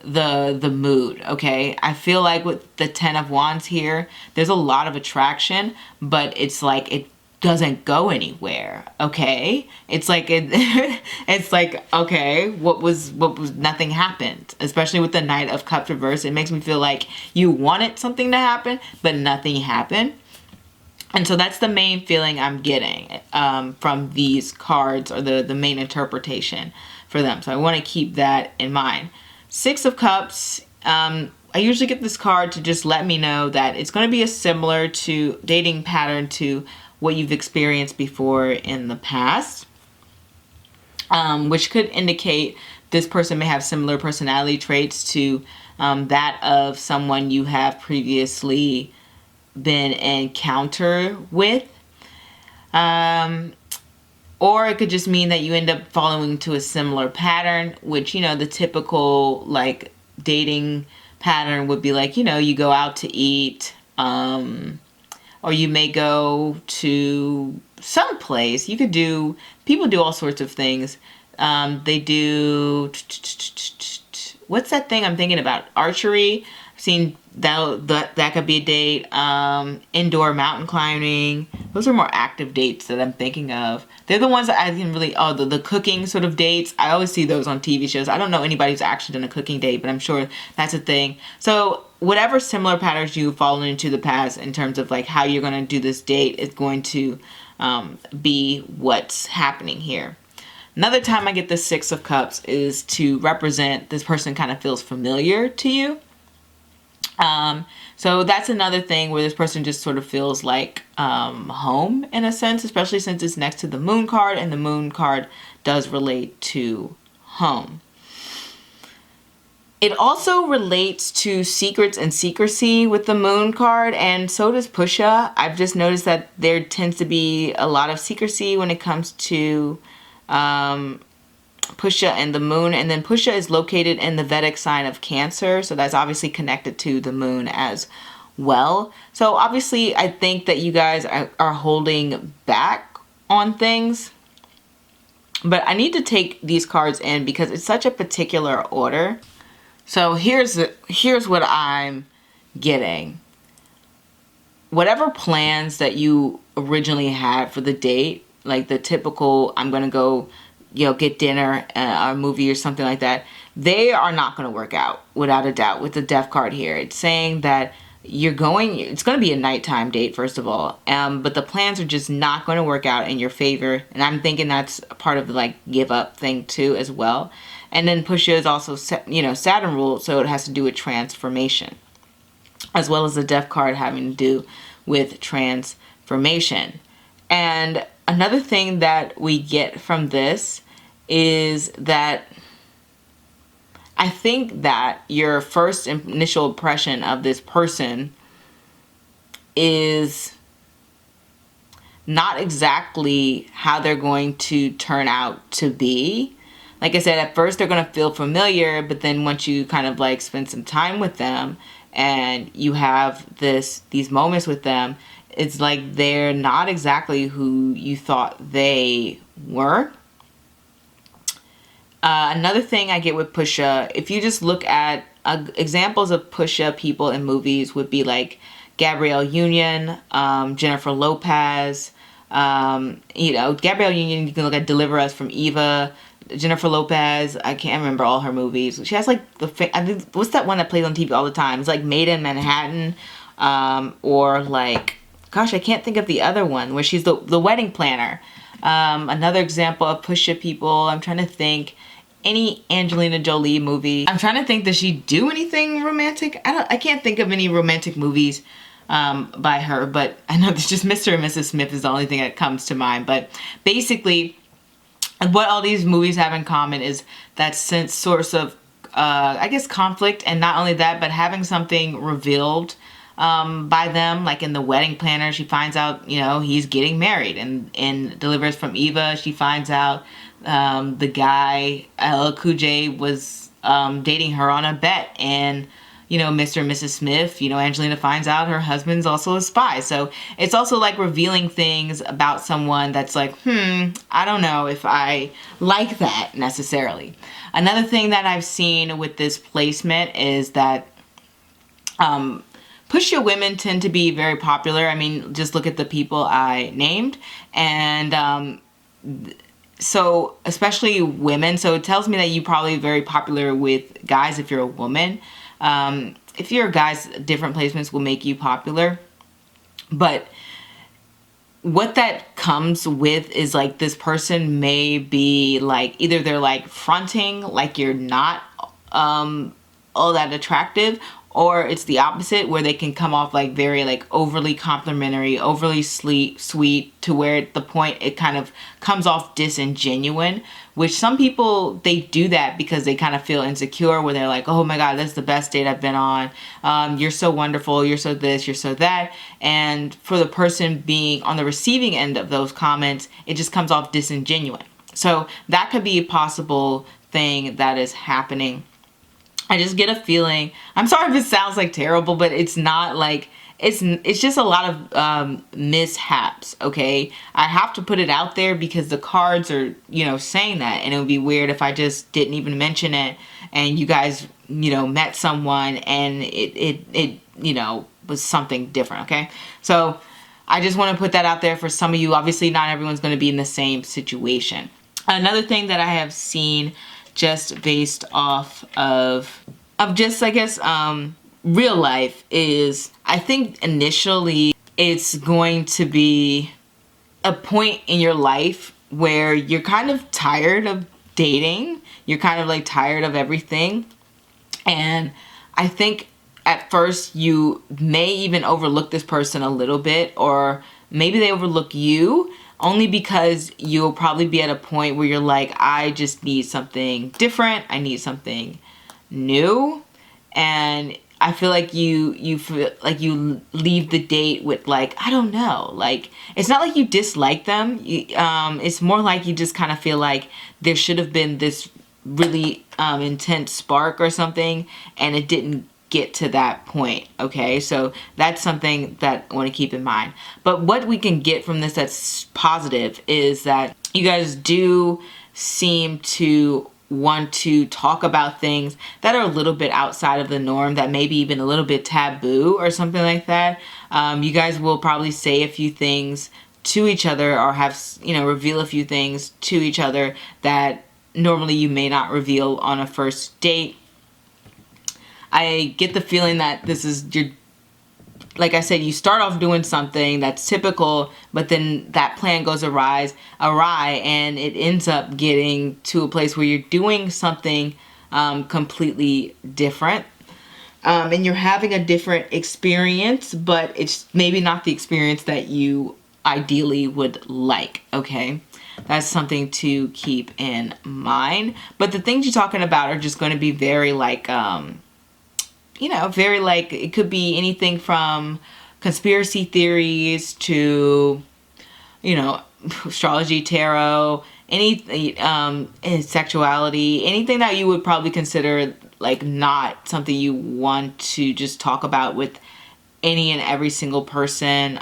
the mood. Okay, I feel like with the 10 of Wands here, there's a lot of attraction, but it's like it doesn't go anywhere. Okay, it's like it's like, okay, what was nothing happened. Especially with the Knight of Cups reverse, it makes me feel like you wanted something to happen but nothing happened. And so that's the main feeling I'm getting from these cards, or the main interpretation for them. So I want to keep that in mind. Six of Cups, I usually get this card to just let me know that it's going to be a similar to dating pattern to what you've experienced before in the past, which could indicate this person may have similar personality traits to that of someone you have previously been encounter with. Or it could just mean that you end up following to a similar pattern, which, you know, the typical like dating pattern would be like, you know, you go out to eat, or you may go to some place. You could do, people do all sorts of things. They do, what's that thing I'm thinking about? Archery. I've seen that could be a date. Indoor mountain climbing. Those are more active dates that I'm thinking of. They're the ones that I can really, the cooking sort of dates. I always see those on TV shows. I don't know anybody who's actually done a cooking date, but I'm sure that's a thing. So whatever similar patterns you've fallen into the past in terms of like how you're going to do this date is going to be what's happening here. Another time I get the Six of Cups is to represent this person kind of feels familiar to you. So that's another thing where this person just sort of feels like home in a sense, especially since it's next to the Moon card, and the Moon card does relate to home. It also relates to secrets and secrecy with the Moon card, and so does Pusha. I've just noticed that there tends to be a lot of secrecy when it comes to Pusha and the Moon. And then Pusha is located in the Vedic sign of Cancer, so that's obviously connected to the Moon as well. So obviously I think that you guys are holding back on things, but I need to take these cards in because it's such a particular order. So here's what I'm getting. Whatever plans that you originally had for the date, like the typical, I'm going to go, you know, get dinner, or a movie or something like that, they are not going to work out without a doubt with the Death card here. It's saying that it's going to be a nighttime date, first of all, but the plans are just not going to work out in your favor. And I'm thinking that's a part of the like give up thing too as well. And then Pusha is also, you know, Saturn ruled, so it has to do with transformation, as well as the Death card having to do with transformation. And another thing that we get from this is that I think that your first initial impression of this person is not exactly how they're going to turn out to be. Like I said, at first they're going to feel familiar, but then once you kind of like spend some time with them and you have these moments with them, it's like they're not exactly who you thought they were. Another thing I get with Pusha, if you just look at examples of Pusha people in movies, would be like Gabrielle Union, Jennifer Lopez. You know, Gabrielle Union, you can look at Deliver Us from Eva. Jennifer Lopez, I can't remember all her movies. She has like I think, what's that one that plays on TV all the time? It's like Made in Manhattan, or like, gosh, I can't think of the other one where she's the wedding planner. Another example of Pusha people, I'm trying to think, any Angelina Jolie movie. I'm trying to think, does she do anything romantic? I can't think of any romantic movies by her, but I know it's just Mr. and Mrs. Smith is the only thing that comes to mind. But basically, what all these movies have in common is that source of, I guess, conflict, and not only that, but having something revealed by them. Like in The Wedding Planner, she finds out, you know, he's getting married, and in Delivers from Eva, she finds out the guy, LL Cool J, was dating her on a bet, and you know, Mr. and Mrs. Smith, you know, Angelina finds out her husband's also a spy. So it's also like revealing things about someone that's like, I don't know if I like that necessarily. Another thing that I've seen with this placement is that Pusha women tend to be very popular. I mean, just look at the people I named. And so especially women. So it tells me that you're probably very popular with guys if you're a woman. If you're a guy, different placements will make you popular. But what that comes with is like this person may be like, either they're like fronting like you're not all that attractive, or it's the opposite, where they can come off like very like overly complimentary, overly sweet, to where at the point it kind of comes off disingenuine, which some people, they do that because they kind of feel insecure, where they're like, oh my god, that's the best date I've been on, you're so wonderful, you're so this, you're so that. And for the person being on the receiving end of those comments, it just comes off disingenuine. So that could be a possible thing that is happening. I just get a feeling, I'm sorry if it sounds like terrible, but it's not like, it's just a lot of mishaps, okay? I have to put it out there because the cards are, you know, saying that, and it would be weird if I just didn't even mention it and you guys, you know, met someone and it you know, was something different, okay? So I just want to put that out there for some of you. Obviously not everyone's going to be in the same situation. Another thing that I have seen, just based off of just, I guess, real life, is I think initially it's going to be a point in your life where you're kind of tired of dating. You're kind of like tired of everything. And I think at first you may even overlook this person a little bit, or maybe they overlook you, only because you'll probably be at a point where you're like, I just need something different. I need something new. And I feel like you feel like you leave the date with like, I don't know, like, it's not like you dislike them. It's more like you just kind of feel like there should have been this really intense spark or something, and it didn't get to that point, okay? So that's something that I want to keep in mind. But what we can get from this that's positive is that you guys do seem to want to talk about things that are a little bit outside of the norm, that maybe even a little bit taboo or something like that. You guys will probably say a few things to each other, or have, you know, reveal a few things to each other that normally you may not reveal on a first date. I get the feeling that this is your, like I said, you start off doing something that's typical, but then that plan goes awry, and it ends up getting to a place where you're doing something completely different. And you're having a different experience, but it's maybe not the experience that you ideally would like, okay? That's something to keep in mind. But the things you're talking about are just going to be very like, you know, very like, it could be anything from conspiracy theories to, you know, astrology, tarot, any sexuality, anything that you would probably consider like not something you want to just talk about with any and every single person.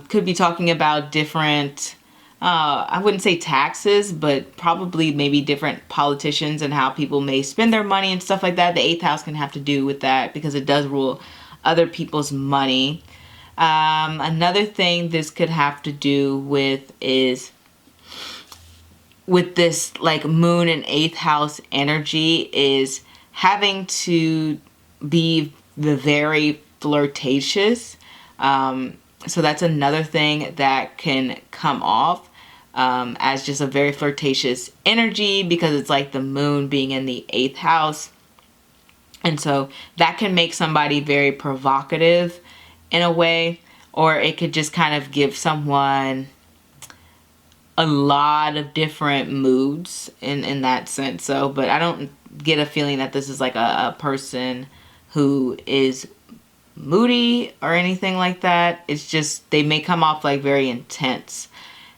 Could be talking about different, I wouldn't say taxes, but probably maybe different politicians and how people may spend their money and stuff like that. The 8th house can have to do with that because it does rule other people's money. Another thing this could have to do with is with this like moon and 8th house energy is having to be very flirtatious. So that's another thing that can come off as just a very flirtatious energy, because it's like the moon being in the 8th house. And so that can make somebody very provocative in a way, or it could just kind of give someone a lot of different moods in that sense. So, but I don't get a feeling that this is like a person who is moody or anything like that. It's just they may come off like very intense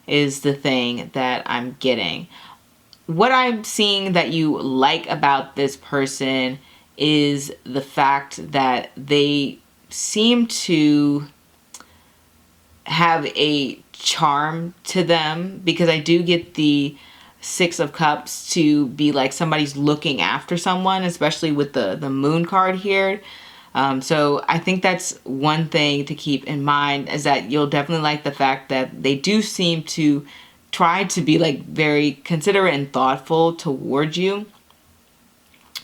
is the thing that I'm getting. What I'm seeing that you like about this person is the fact that they seem to have a charm to them, because I do get the 6 of Cups to be like somebody's looking after someone, especially with the moon card here. So I think that's one thing to keep in mind, is that you'll definitely like the fact that they do seem to try to be like very considerate and thoughtful towards you.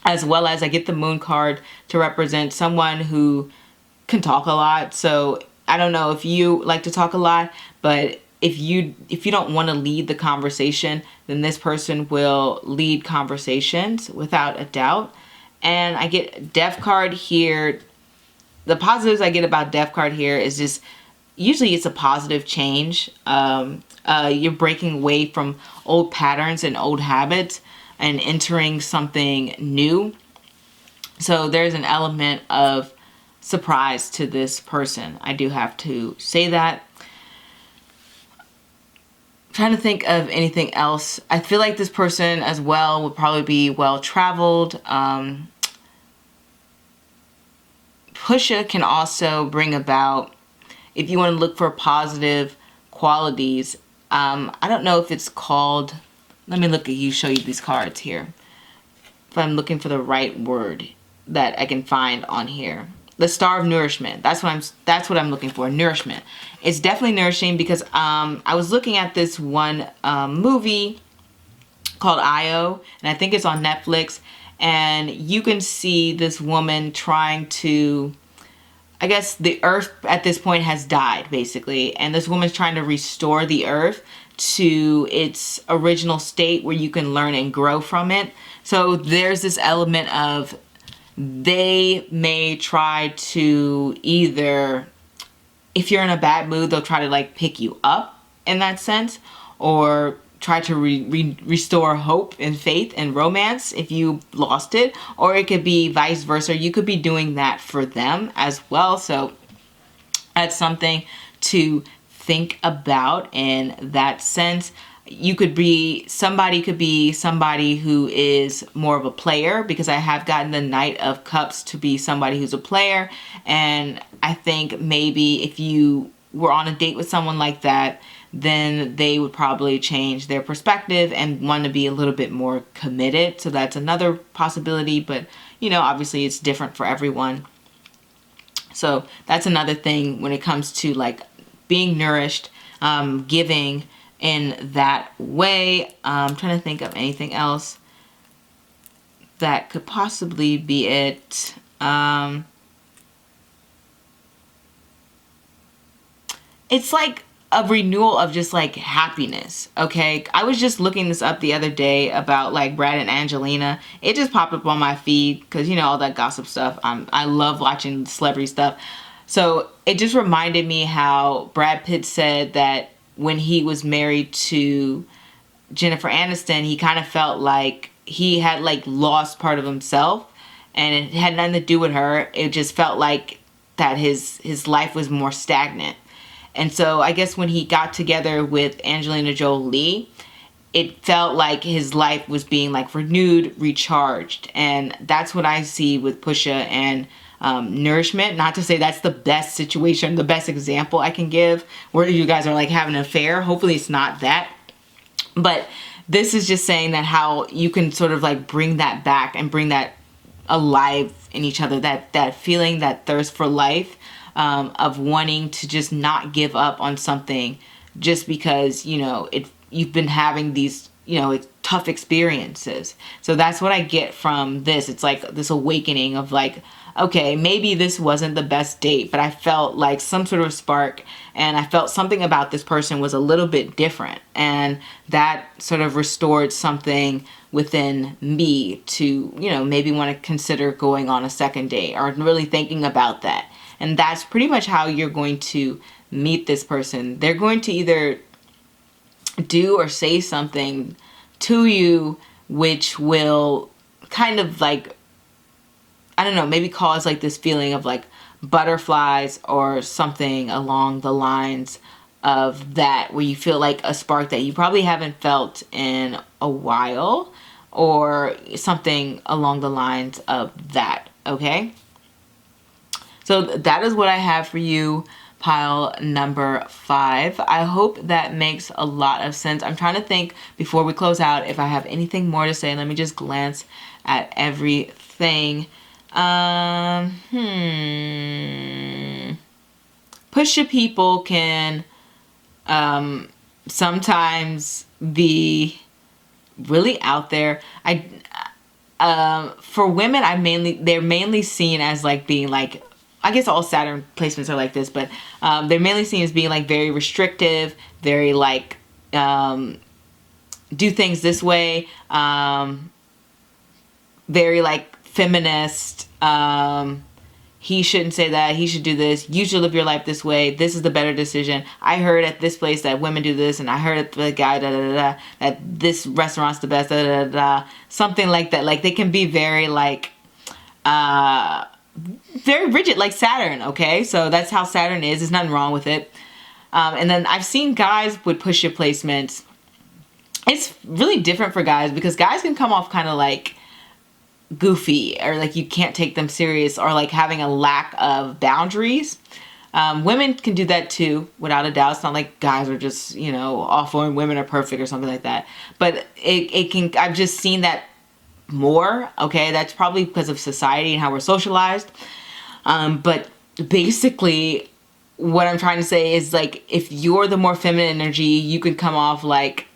As well as I get the moon card to represent someone who can talk a lot. So I don't know if you like to talk a lot, but if you don't want to lead the conversation, then this person will lead conversations without a doubt. And I get Death card here. The positives I get about Death card here is just usually it's a positive change. You're breaking away from old patterns and old habits and entering something new. So there's an element of surprise to this person. I do have to say that. I'm trying to think of anything else. I feel like this person as well would probably be well traveled. Pusha can also bring about, if you want to look for positive qualities, I don't know if it's called, let me look at you, show you these cards here. If I'm looking for the right word that I can find on here. The Star of Nourishment. That's what I'm looking for. Nourishment. It's definitely nourishing because I was looking at this one movie called Io, and I think it's on Netflix, and you can see this woman trying to, I guess the earth at this point has died basically, and this woman's trying to restore the earth to its original state where you can learn and grow from it. So there's this element of they may try to either, if you're in a bad mood, they'll try to like pick you up in that sense, or try to restore hope and faith and romance if you lost it, or it could be vice versa. You could be doing that for them as well. So that's something to think about in that sense. You could be somebody who is more of a player, because I have gotten the Knight of Cups to be somebody who's a player. And I think maybe if you were on a date with someone like that, then they would probably change their perspective and want to be a little bit more committed. So that's another possibility, but you know, obviously it's different for everyone. So that's another thing when it comes to like being nourished, giving in that way. I'm trying to think of anything else that could possibly be it. It's like a renewal of just like happiness. Okay, I was just looking this up the other day about like Brad and Angelina. It just popped up on my feed because, you know, all that gossip stuff. I love watching celebrity stuff. So it just reminded me how Brad Pitt said that when he was married to Jennifer Aniston, he kind of felt like he had like lost part of himself, and it had nothing to do with her. It just felt like that his life was more stagnant. And so I guess when he got together with Angelina Jolie, it felt like his life was being like renewed, recharged. And that's what I see with Pusha and Nourishment. Not to say that's the best situation, the best example I can give where you guys are like having an affair. Hopefully it's not that. But this is just saying that how you can sort of like bring that back and bring that alive in each other. That feeling, that thirst for life, of wanting to just not give up on something just because, you know, you've been having these, you know, tough experiences. So that's what I get from this. It's like this awakening of like, okay, maybe this wasn't the best date, but I felt like some sort of spark, and I felt something about this person was a little bit different, and that sort of restored something within me to, you know, maybe want to consider going on a second date or really thinking about that. And that's pretty much how you're going to meet this person. They're going to either do or say something to you which will kind of like, I don't know, maybe cause like this feeling of like butterflies or something along the lines of that, where you feel like a spark that you probably haven't felt in a while, or something along the lines of that. Okay, so that is what I have for you, pile number 5. I hope that makes a lot of sense. I'm trying to think before we close out if I have anything more to say. Let me just glance at everything. Pusha people can sometimes be really out there. For women, they're mainly seen as like being like I guess all Saturn placements are like this, but they mainly seem as being like very restrictive, very like do things this way, very like feminist. He shouldn't say that. He should do this. You should live your life this way. This is the better decision. I heard at this place that women do this, and I heard at the guy that this restaurant's the best. Something like that. Like they can be very like very rigid, like Saturn. Okay, so that's how Saturn is. There's nothing wrong with it. And then I've seen guys with push-up placements. It's really different for guys because guys can come off kind of like goofy or like you can't take them serious or like having a lack of boundaries. Women can do that too, without a doubt. It's not like guys are just, you know, awful and women are perfect or something like that. But it can, I've just seen that more. Okay, that's probably because of society and how we're socialized. But basically what I'm trying to say is like if you're the more feminine energy, you can come off like,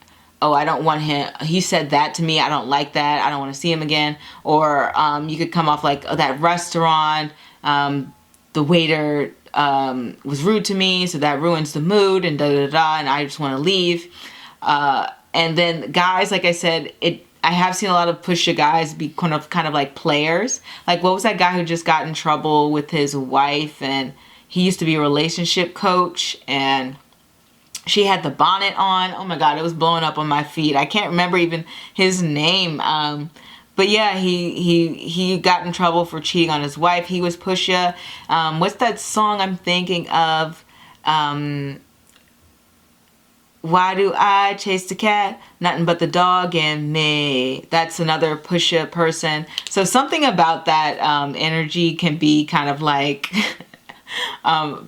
oh, I don't want him, he said that to me, I don't like that, I don't want to see him again. Or you could come off like, oh, that restaurant, the waiter was rude to me, so that ruins the mood, and and I just want to leave. And then guys, like I said, I have seen a lot of pusher guys be kind of like players. Like what was that guy who just got in trouble with his wife, and he used to be a relationship coach, and she had the bonnet on. Oh my God, it was blowing up on my feed. I can't remember even his name. But yeah, he got in trouble for cheating on his wife. He was Pusha. What's that song I'm thinking of? Why do I chase the cat? Nothing but the dog and me. That's another Pusha person. So something about that energy can be kind of like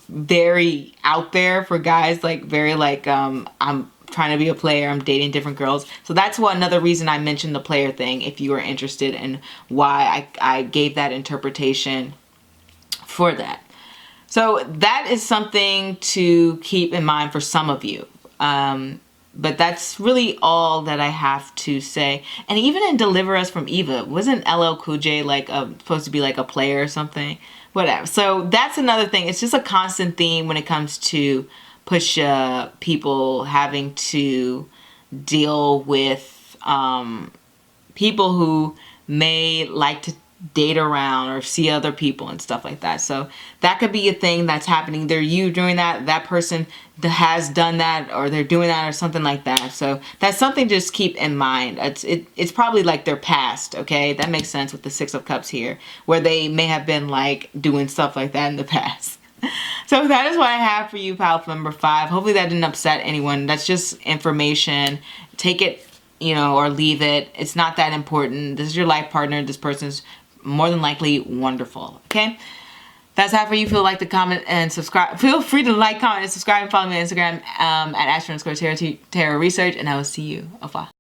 very out there for guys, like very like I'm trying to be a player, I'm dating different girls. So that's another reason I mentioned the player thing, if you are interested in why I gave that interpretation for that. So that is something to keep in mind for some of you. But that's really all that I have to say. And even in Deliver Us from Eva, wasn't LL Cool J like supposed to be like a player or something? Whatever. So that's another thing. It's just a constant theme when it comes to push people having to deal with people who may like to date around or see other people and stuff like that. So that could be a thing that's happening. They're you doing that, that person has done that, or they're doing that or something like that. So that's something to just keep in mind. It's probably like their past, okay? That makes sense with the Six of Cups here, where they may have been like doing stuff like that in the past. So that is what I have for you, pile number 5. Hopefully that didn't upset anyone. That's just information. Take it, you know, or leave it. It's not that important. This is your life partner. This person's more than likely wonderful. Okay, that's how for you. Feel like to comment and subscribe. Feel free to like, comment, and subscribe, and follow me on Instagram at Astro_Tarot Research, and I will see you. Au revoir.